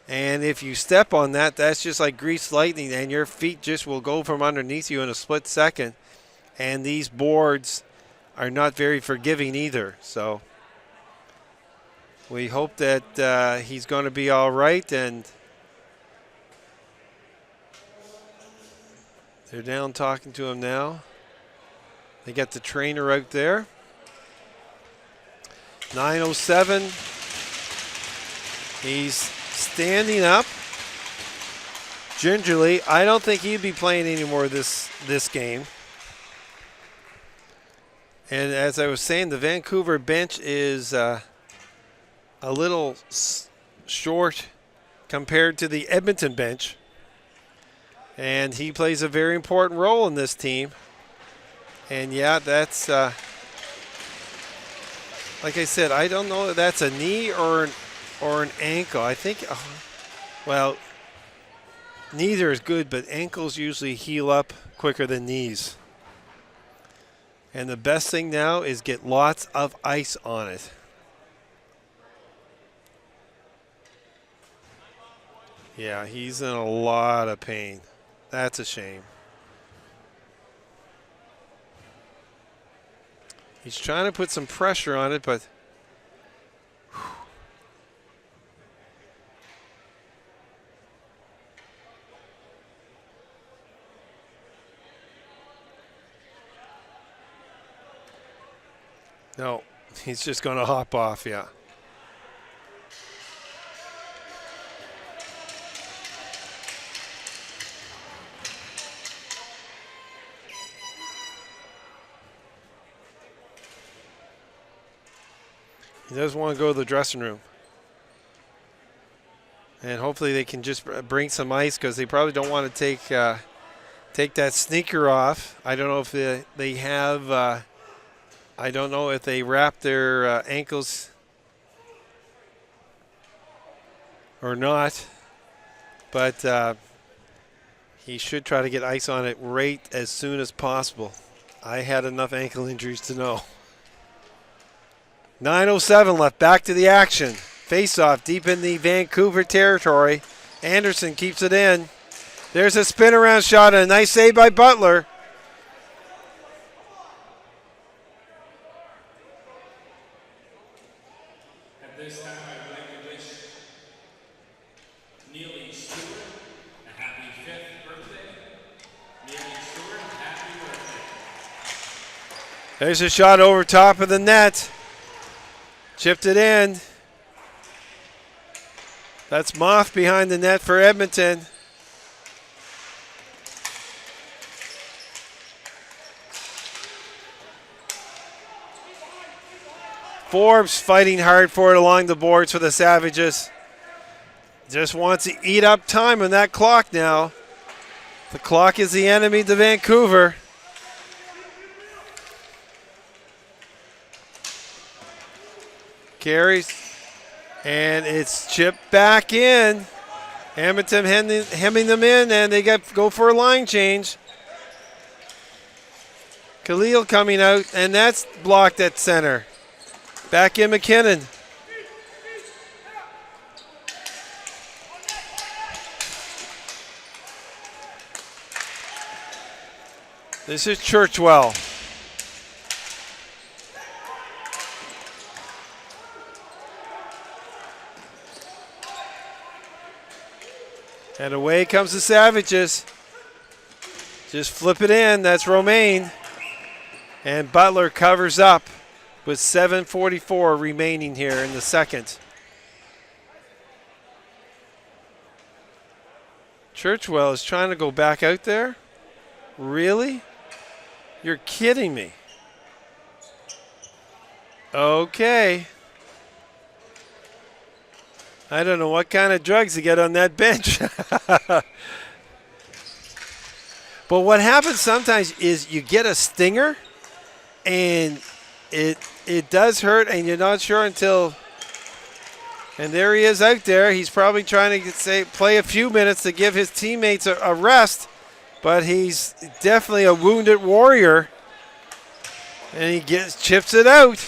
And if you step on that, that's just like greased lightning, and your feet just will go from underneath you in a split second. And these boards are not very forgiving either. So we hope that he's going to be all right. And they're down talking to him now. They got the trainer out there. 9:07. He's standing up. Gingerly, I don't think he'd be playing anymore this game. And as I was saying, the Vancouver bench is a little short compared to the Edmonton bench. And he plays a very important role in this team. And yeah, that's, like I said, I don't know if that's a knee or an ankle. I think, well, neither is good, but ankles usually heal up quicker than knees. And the best thing now is get lots of ice on it. Yeah, he's in a lot of pain. That's a shame. He's trying to put some pressure on it, but no, he's just going to hop off, yeah. He does want to go to the dressing room. And hopefully they can just bring some ice because they probably don't want to take that sneaker off. I don't know if they have, I don't know if they wrap their ankles or not. But he should try to get ice on it right as soon as possible. I had enough ankle injuries to know. 9:07 left. Back to the action. Face-off deep in the Vancouver territory. Anderson keeps it in. There's a spin-around shot and a nice save by Butler. At this time, I would like to wish Neely Stewart a happy 5th birthday. Neely Stewart, happy birthday. There's a shot over top of the net. Chipped it in. That's Moth behind the net for Edmonton. Forbes fighting hard for it along the boards for the Savages. Just wants to eat up time on that clock now. The clock is the enemy to Vancouver. Carries, and it's chipped back in. Edmonton hemming them in, and they go for a line change. Khalil coming out, and that's blocked at center. Back in McKinnon. This is Churchwell. And away comes the Savages. Just flip it in. That's Romaine. And Butler covers up with 7:44 remaining here in the second. Churchwell is trying to go back out there? Really? You're kidding me. Okay. I don't know what kind of drugs to get on that bench. But what happens sometimes is you get a stinger and it does hurt and you're not sure until, and there he is out there. He's probably trying to play a few minutes to give his teammates a rest, but he's definitely a wounded warrior and he chips it out.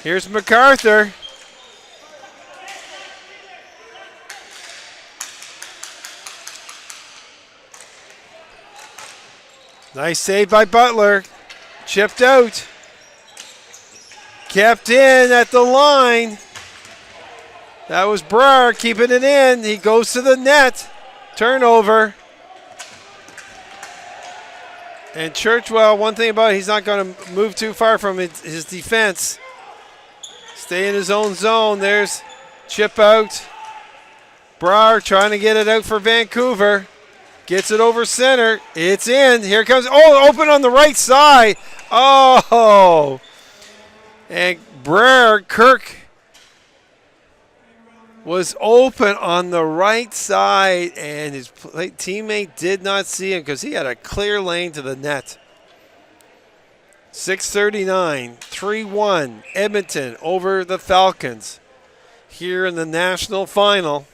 Here's MacArthur. Nice save by Butler. Chipped out. Kept in at the line. That was Brar keeping it in. He goes to the net. Turnover. And Churchwell, one thing about it, he's not going to move too far from his defense. Stay in his own zone. There's chip out. Brar trying to get it out for Vancouver. Gets it over center. It's in. Here comes. Oh, open on the right side. Oh. And Kirk was open on the right side, and his teammate did not see him because he had a clear lane to the net. 6:39, 3-1, Edmonton over the Falcons here in the national final.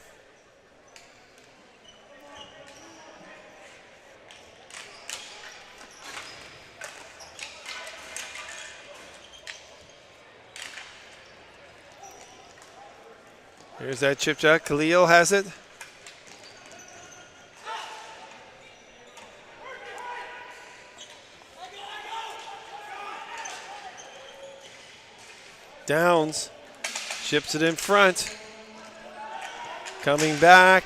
Here's that chip shot. Khalil has it. Downs chips it in front. Coming back.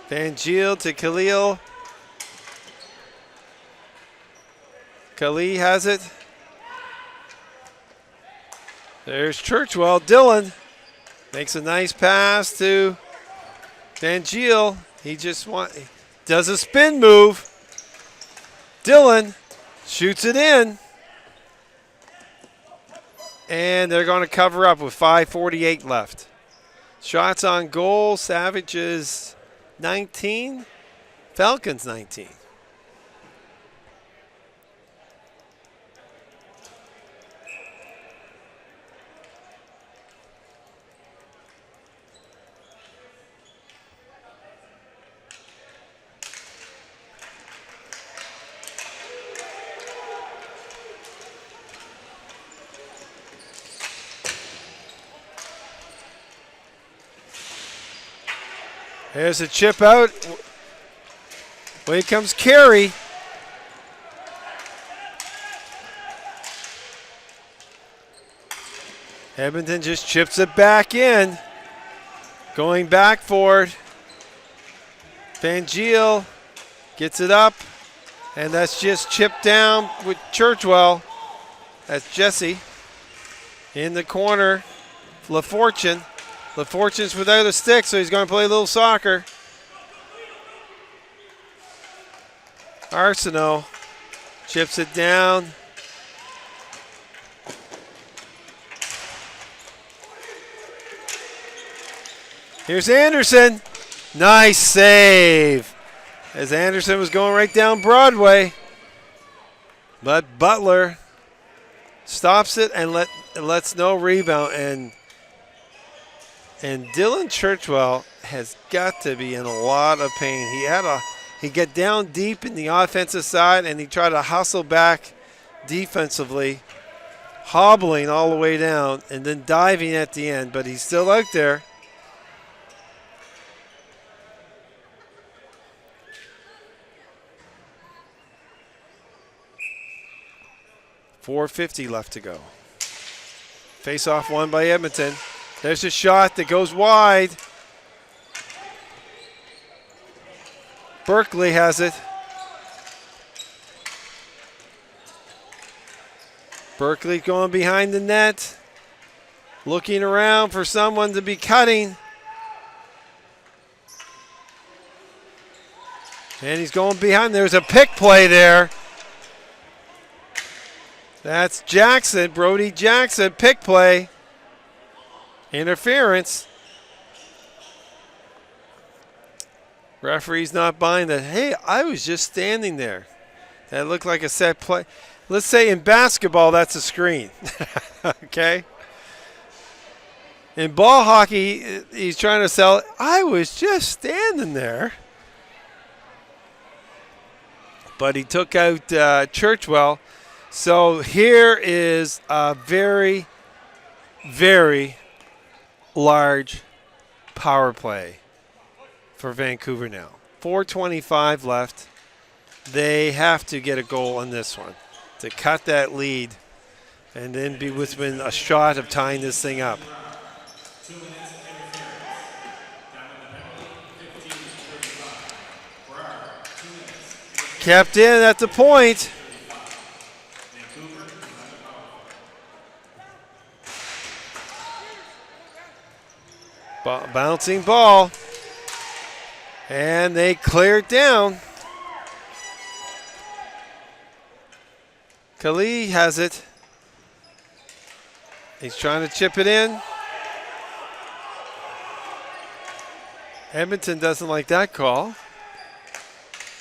Van Giel to Khalil. Khalil has it. There's Churchwell. Dylan makes a nice pass to Van Giel. He just does a spin move. Dylan shoots it in. And they're going to cover up with 5:48 left. Shots on goal. Savages 19. Falcons 19. There's a chip out. Here comes Carey. Edmonton just chips it back in. Going back for it. Van Giel gets it up. And that's just chipped down with Churchwell. That's Jesse. In the corner, LaFortune. LaFortune's without a stick, so he's going to play a little soccer. Arsenault chips it down. Here's Anderson. Nice save. As Anderson was going right down Broadway. But Butler stops it and lets no rebound. And Dylan Churchwell has got to be in a lot of pain. He got down deep in the offensive side, and he tried to hustle back defensively, hobbling all the way down, and then diving at the end. But he's still out there. .450 left to go. Face-off won by Edmonton. There's a shot that goes wide. Berkeley has it. Berkeley going behind the net. Looking around for someone to be cutting. And he's going behind. There's a pick play there. That's Jackson, Brody Jackson, pick play. Interference. Referee's not buying that. Hey, I was just standing there. That looked like a set play. Let's say in basketball, that's a screen. Okay? In ball hockey, he's trying to sell it. I was just standing there. But he took out Churchwell. So here is a very, very large power play for Vancouver now. 4:25 left. They have to get a goal on this one to cut that lead and then be within a shot of tying this thing up. Kept in at the point. Bouncing ball. And they clear it down. Khalid has it. He's trying to chip it in. Edmonton doesn't like that call.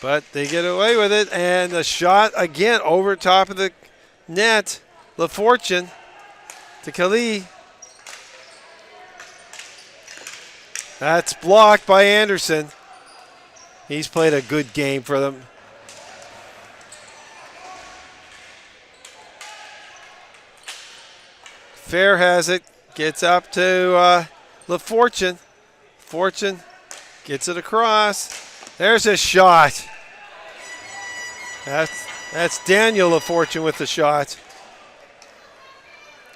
But they get away with it. And the shot again over top of the net. LaFortune to Khalid. That's blocked by Anderson. He's played a good game for them. Fair has it. Gets up to LaFortune. Fortune gets it across. There's a shot. That's Daniel LaFortune with the shot.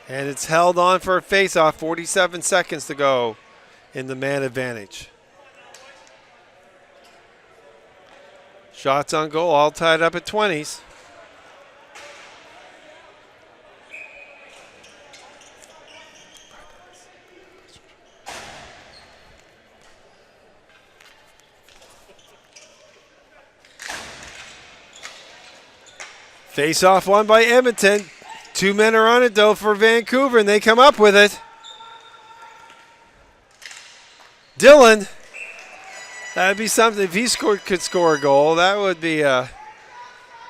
And it's held on for a face-off. 47 seconds to go in the man advantage. Shots on goal, all tied up at 20s. Face-off won by Edmonton. 2 men are on it, though, for Vancouver, and they come up with it. Dylan, that'd be something. If he could score a goal, that would be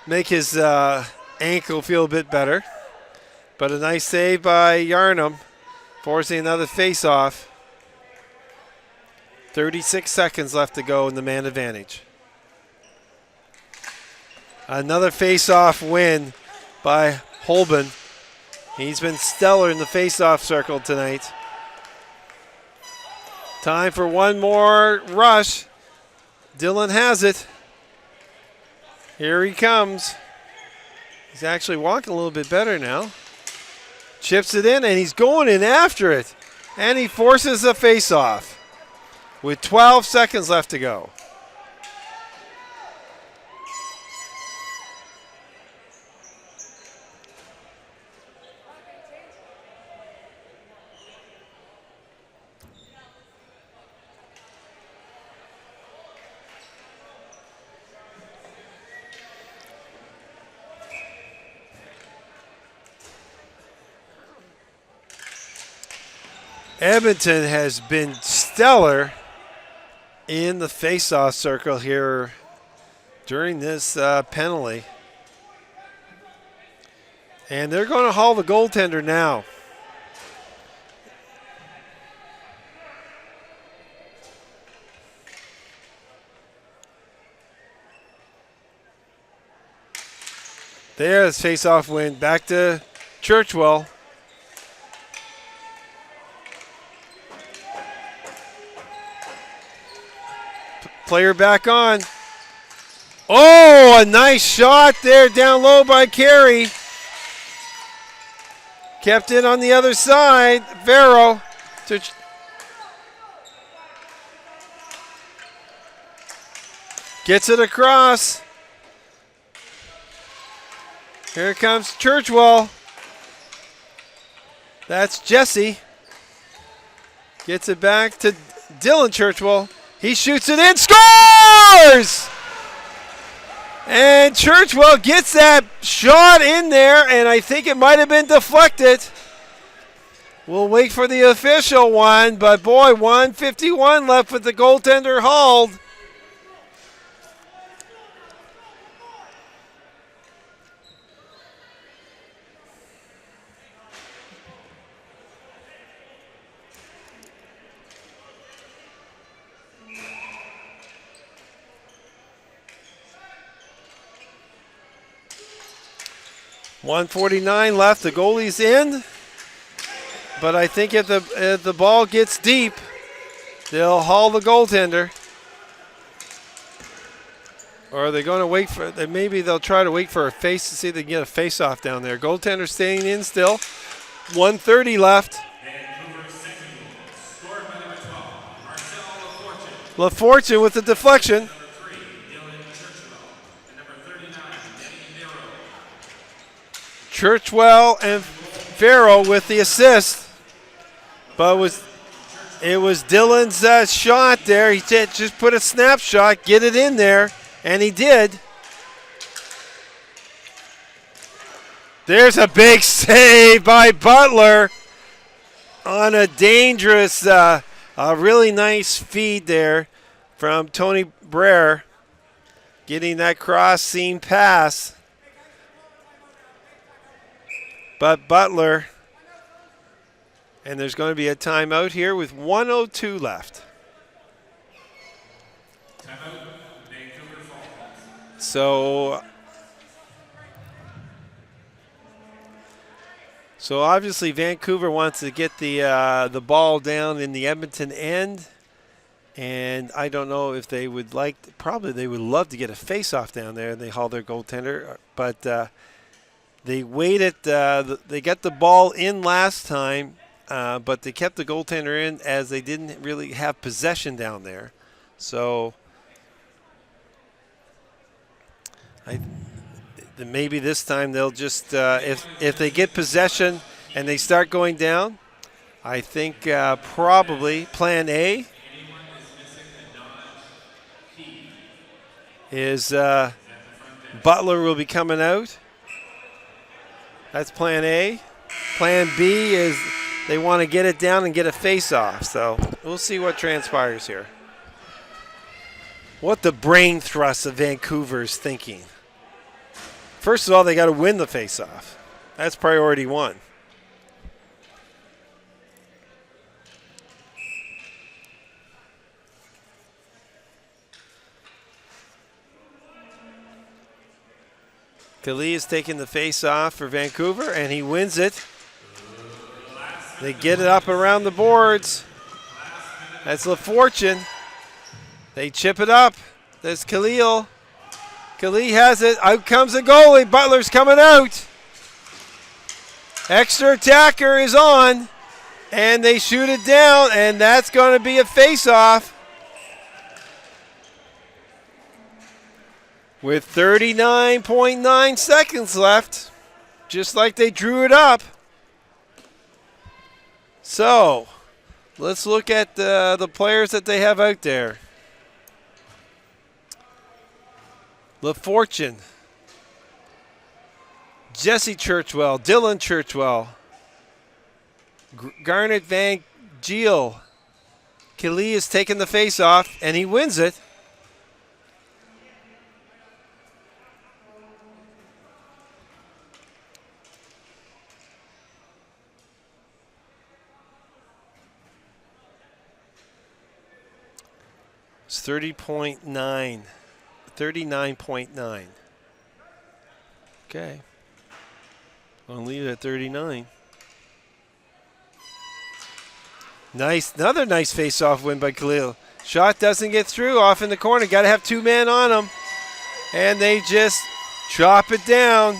make his ankle feel a bit better. But a nice save by Yarnum, forcing another face-off. 36 seconds left to go in the man advantage. Another face-off win by Holben. He's been stellar in the face-off circle tonight. Time for one more rush. Dylan has it. Here he comes. He's actually walking a little bit better now. Chips it in, and he's going in after it. And he forces a face-off with 12 seconds left to go. Edmonton has been stellar in the face-off circle here during this penalty. And they're going to haul the goaltender now. There's face-off win. Back to Churchwell. Player back on. Oh, a nice shot there down low by Carey. Kept it on the other side. Vero. Gets it across. Here comes Churchwell. That's Jesse. Gets it back to Dylan Churchwell. He shoots it in, scores! And Churchwell gets that shot in there, and I think it might have been deflected. We'll wait for the official one, but boy, 1:51 left with the goaltender hauled. .149 left. The goalie's in, but I think if the ball gets deep, they'll haul the goaltender. Or are they going to wait for? Maybe they'll try to wait for a face to see if they can get a face-off down there. Goaltender staying in still. 1:30 left. LaFortune with the deflection. Churchwell and Farrell with the assist. But it was Dylan's shot there. He just put a snapshot, get it in there, and he did. There's a big save by Butler on a dangerous, a really nice feed there from Tony Brer, getting that cross seam pass. But Butler, and there's going to be a timeout here with 1:02 left. Timeout, Vancouver Falcons. So obviously Vancouver wants to get the ball down in the Edmonton end, and I don't know if they would probably they would love to get a face-off down there, and they haul their goaltender, but they waited. They got the ball in last time, but they kept the goaltender in as they didn't really have possession down there. So maybe this time they'll just, if they get possession and they start going down, I think probably plan A is Butler will be coming out. That's plan A. Plan B is they want to get it down and get a face-off. So we'll see what transpires here. What the brain thrust of Vancouver is thinking. First of all, they got to win the face-off. That's priority one. Khalil is taking the face-off for Vancouver, and he wins it. They get it up around the boards. That's LaFortune. They chip it up. There's Khalil. Khalil has it. Out comes the goalie. Butler's coming out. Extra attacker is on. And they shoot it down, and that's going to be a face-off. With 39.9 seconds left. Just like they drew it up. So, let's look at the players that they have out there. LaFortune, Jesse Churchwell, Dylan Churchwell, Garnet Van Giel. Khalil is taking the face-off, and he wins it. It's 30.9. 39.9. Okay. I'll leave it at 39. Nice. Another nice face-off win by Khalil. Shot doesn't get through. Off in the corner. Got to have two men on him. And they just chop it down.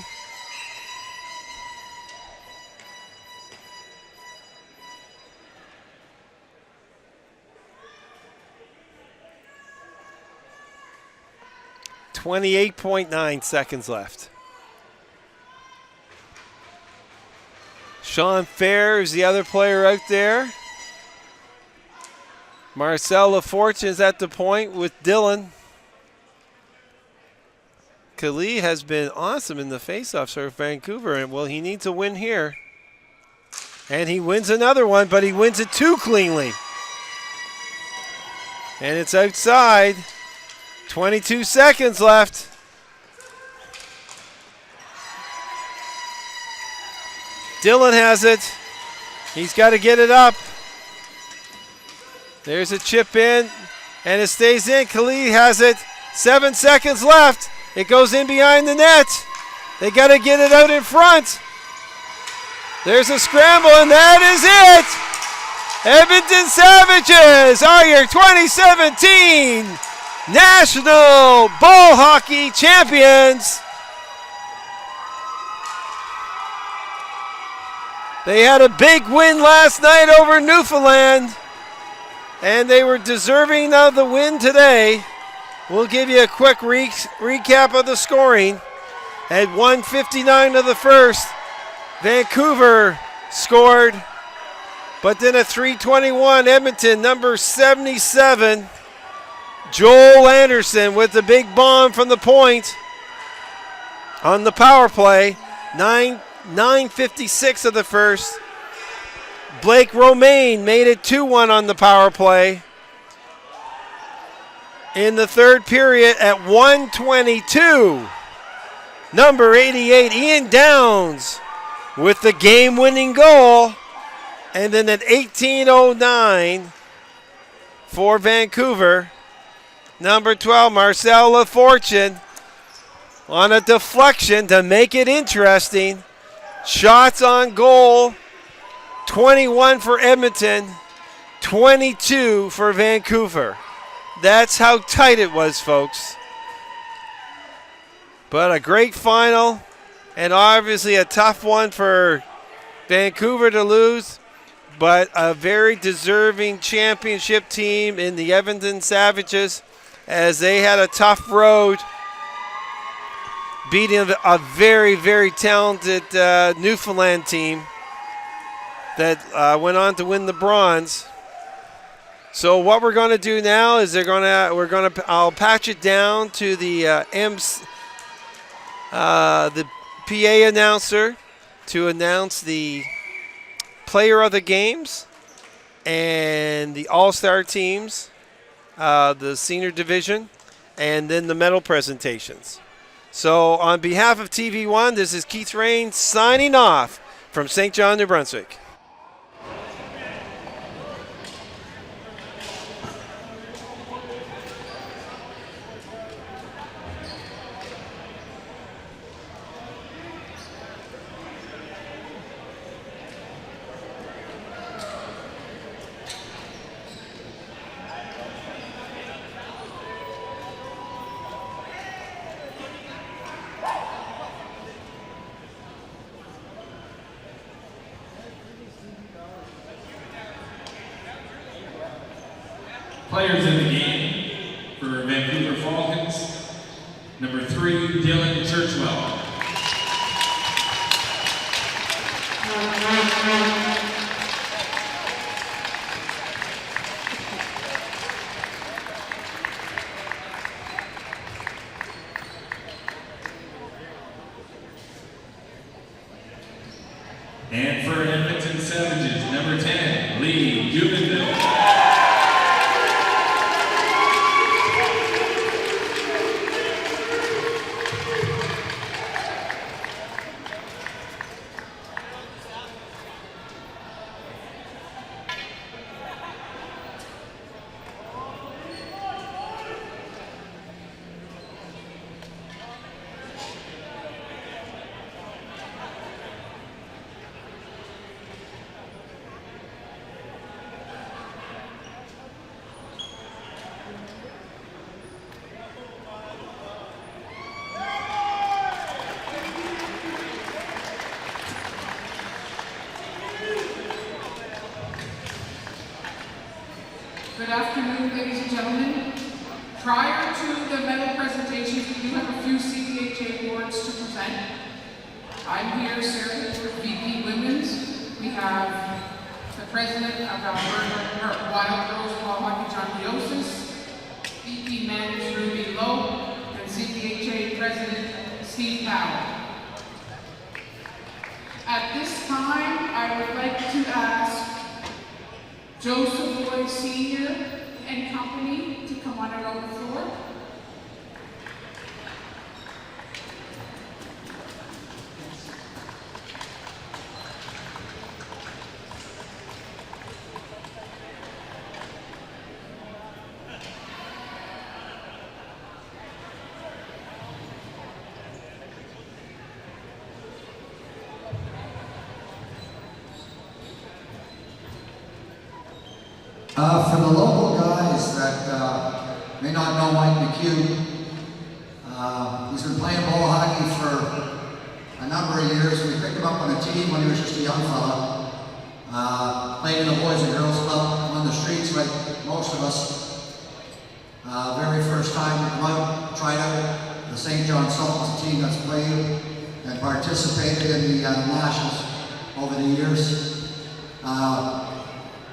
.9 seconds left. Sean Fair is the other player out there. Marcel LaFortune is at the point with Dylan. Khalil has been awesome in the faceoffs for Vancouver, and well, he needs a win here. And he wins another one, but he wins it too cleanly. And it's outside. 22 seconds left. Dylan has it. He's got to get it up. There's a chip in, and it stays in. Khalil has it. 7 seconds left. It goes in behind the net. They got to get it out in front. There's a scramble, and that is it. Edmonton Savages are your 2017 National Ball Hockey Champions. They had a big win last night over Newfoundland, and they were deserving of the win today. We'll give you a quick recap of the scoring. At 1:59 of the first, Vancouver scored, but then a 3:21 Edmonton, number 77, Joel Anderson with the big bomb from the point on the power play. 9:56 of the first. Blake Romaine made it 2-1 on the power play. In the third period at 1:22, number 88, Ian Downs with the game-winning goal. And then at 18:09 for Vancouver, number 12, Marcel LaFortune on a deflection to make it interesting. Shots on goal, 21 for Edmonton, 22 for Vancouver. That's how tight it was, folks. But a great final, and obviously a tough one for Vancouver to lose, but a very deserving championship team in the Edmonton Savages, as they had a tough road beating a very, very talented Newfoundland team that went on to win the bronze. So what we're going to do now is I'll patch it down to the PA announcer to announce the player of the games and the all-star teams, the senior division, and then the medal presentations. So on behalf of TV1, this is Keith Rain signing off from St. John, New Brunswick. Players in the game for Vancouver Falcons, number 3, Dylan Churchwell. And for Edmonton Savages, number 10, Lee Jubenville. Good afternoon, ladies and gentlemen. Prior to the medal presentations, we do have a few CDHA awards to present. I'm here, Sarah, VP Women's. We have the president of our Wild Girls Ball Hockey, John Diosis, VP Men's Ruby Lowe, and CDHA President Steve Powell. At this time, I would like to ask Joseph Boyd Sr. and company to come on around the floor. For the local guys that may not know Mike McHugh, he's been playing ball hockey for a number of years. We picked him up on a team when he was just a young fella. Played in the Boys and Girls Club on the streets like most of us. Very first time to come out, tried out the St. John Sultans team that's played and participated in the Nationals over the years.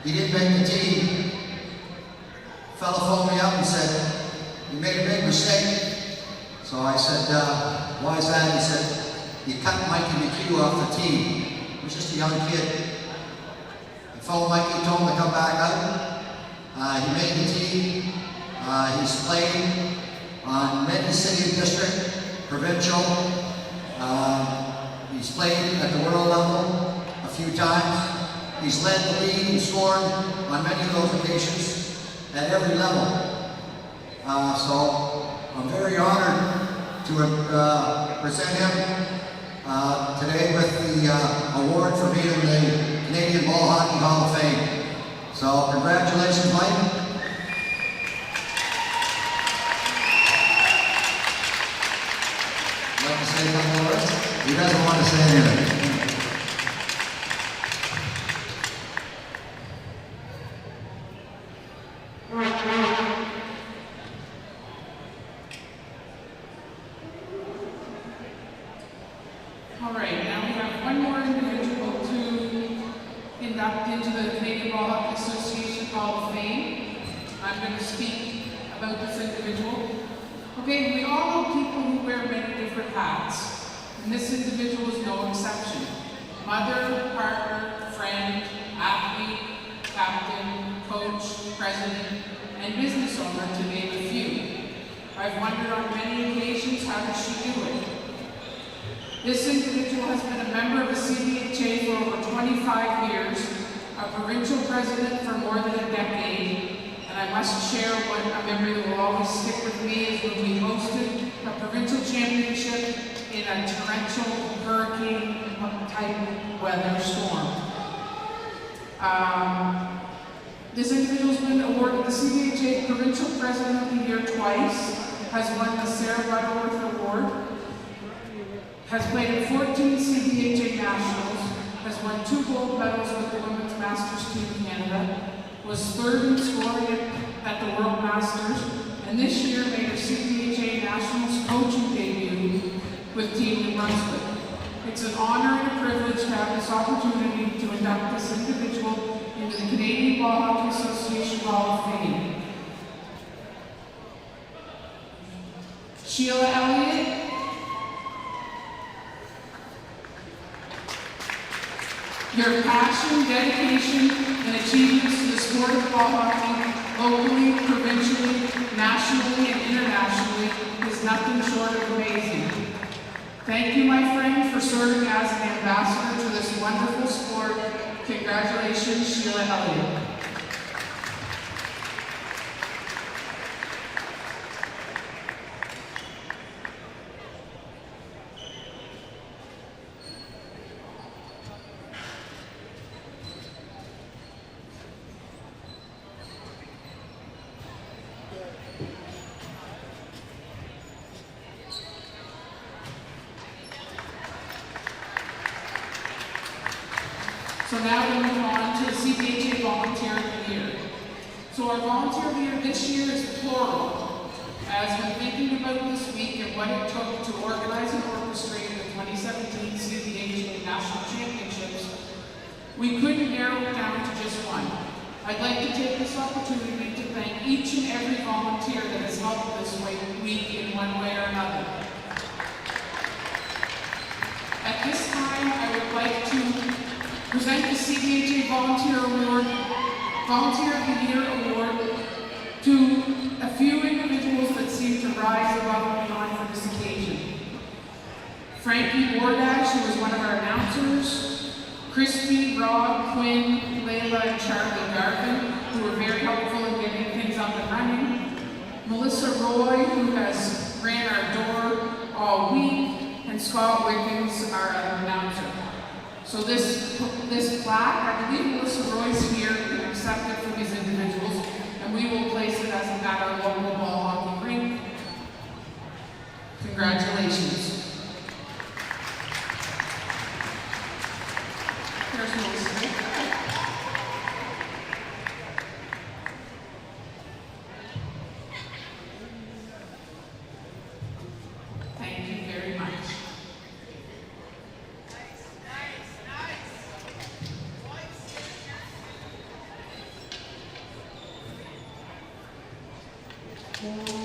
He didn't make the team. A fella phoned me up and said, "You made a big mistake." So I said, "Why is that?" He said, "You cut Mikey McHugh off the team." He was just a young kid. I phoned Mikey, told him to come back out. He made the team. He's played on many city district, provincial. He's played at the world level a few times. He's led the league and scored on many of those occasions at every level. So I'm very honored to present him today with the award for being in the Canadian Ball Hockey Hall of Fame. So congratulations, Mike. Like to say a couple words? He doesn't want to say anything. All right, now we have one more individual to induct into the Canadian Ball Hockey Association Hall of Fame. I'm going to speak about this individual. Okay, we all know people who wear many different hats, and this individual is no exception. Mother, partner, friend, athlete, captain, coach, president, and business owner, to name a few. I've wondered on many occasions, how does she do it? This individual has been a member of the CBHA for over 25 years, a provincial president for more than a decade, and I must share a memory that will always stick with me is when we hosted a provincial championship in a torrential hurricane-type weather storm. This individual has been awarded the CBHA Provincial President of the Year twice, has won the Sarah Butterworth Award, has played in 14 CBHA Nationals, has won 2 gold medals with the Women's Masters Team in Canada, was 3rd in scoring at the World Masters, and this year made her CBHA Nationals coaching debut with Team New Brunswick. It's an honor and a privilege to have this opportunity to induct this individual into the Canadian Ball Hockey Association Hall of Fame. Sheila Elliott. Your passion, dedication, and achievements to the sport of ball hockey, locally, provincially, nationally, and internationally, is nothing short of amazing. Thank you, my friend, for serving as an ambassador to this wonderful sport. Congratulations, Sheila Elliott. So now we move on to the CBHA Volunteer of the Year. So our Volunteer of the Year this year is plural. As we're thinking about this week and what it took to organize and orchestrate the 2017 CBHA National Championships, we couldn't narrow it down to just one. I'd like to take this opportunity to thank each and every volunteer that has helped this week in one way or another. At this time, I would like to present the CBHA Volunteer of the Year Award to a few individuals that seem to rise above and beyond for this occasion. Frankie Bordash, who was one of our announcers, Crispy, Rob, Quinn, Layla, and Charlie Garvin, who were very helpful in getting things up and running, Melissa Roy, who has ran our door all week, and Scott Wiggins, our announcer. So this plaque, I believe Melissa Roy's here to accept it from these individuals, and we will place it at our local ball hockey rink. Congratulations. There's Melissa. Thank you very much.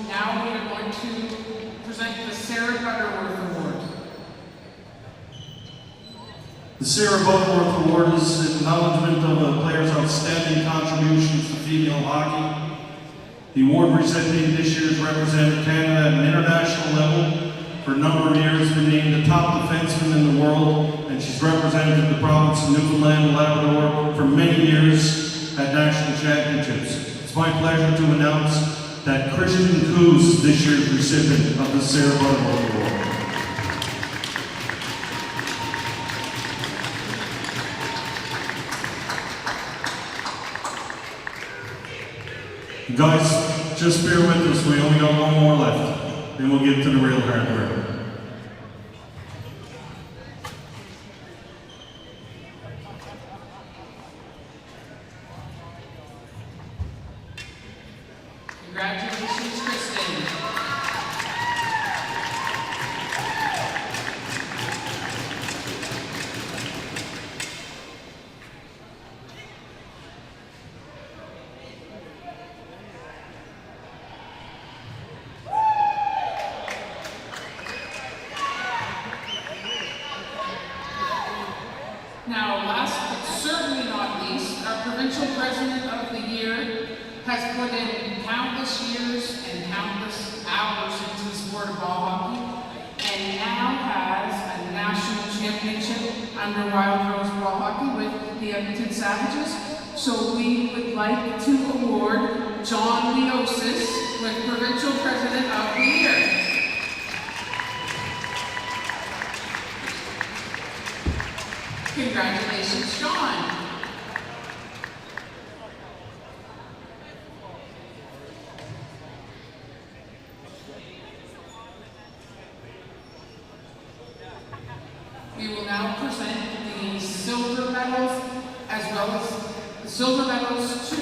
Now we are going to present the Sarah Butterworth Award. The Sarah Butterworth Award is an acknowledgement of a player's outstanding contributions to female hockey. The award presenting this year has represented Canada at an international level for a number of years, been named the top defenseman in the world, and she's represented the province of Newfoundland and Labrador for many years at national championships. It's my pleasure to announce that Christian Coos is this year's recipient of the Sarah Butterworth Award. Guys, just bear with us, we only got one more left, then we'll get to the real hard work. Congratulations, Kristen. Now, last but certainly not least, our provincial president of the year has put in countless years and countless hours into the sport of ball hockey, and now has a national championship under Wild Rose Ball Hockey with the Edmonton Savages. So we would like to award John Leosis with provincial president of the year. Congratulations, John. We will now present the silver medals as well as the silver medals to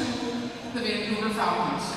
the Vancouver Falcons.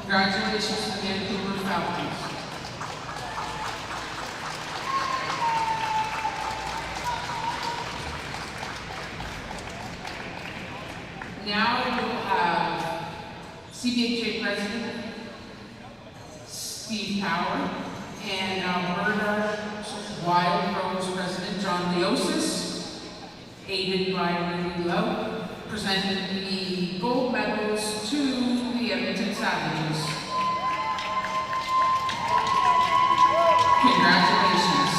Congratulations to the Vancouver Falcons. Now we'll have CBHA President Steve Power and Alberta Wild Rose President John Leosis, aided by Rudy Lowe, presented the gold medals to the Edmonton Savages. Congratulations.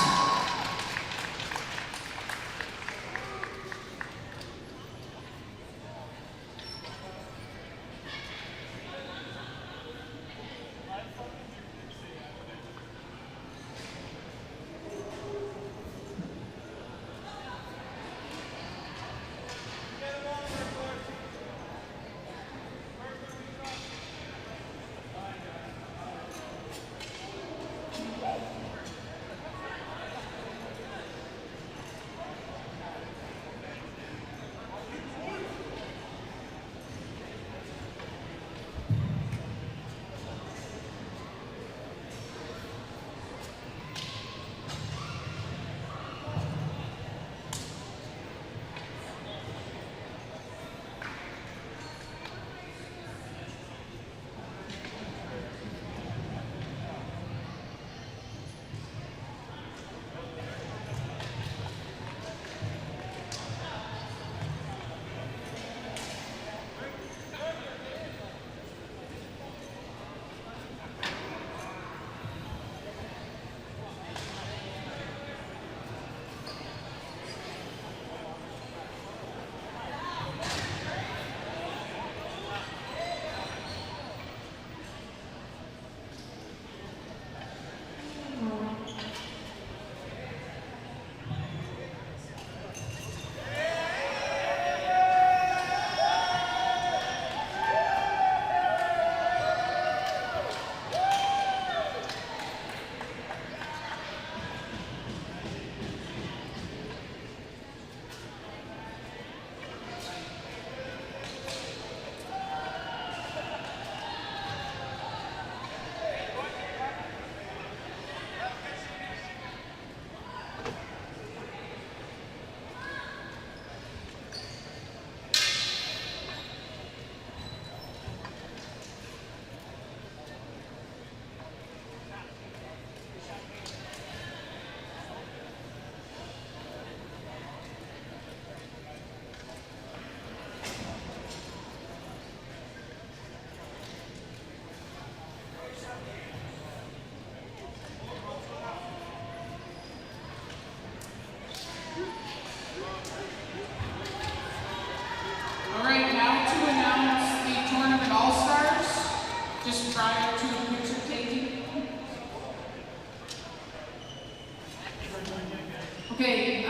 Okay,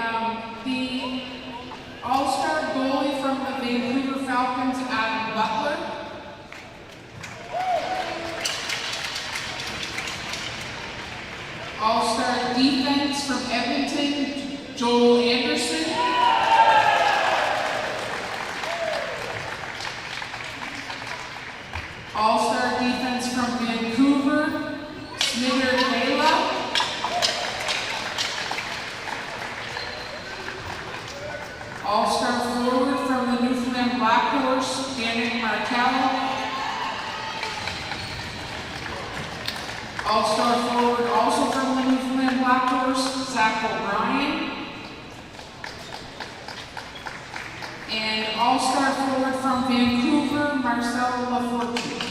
the all-star goalie from the Vancouver Falcons, Adam Butler. All-star defense from Edmonton, Joel Anderson. All-star defense from Vancouver, Smitter Kayla. All-star forward from the Newfoundland Black Horse, Danny Martel. All-star forward also from the Newfoundland Black Horse, Zach O'Brien. And all-star forward from Vancouver, Marcel Lafortune.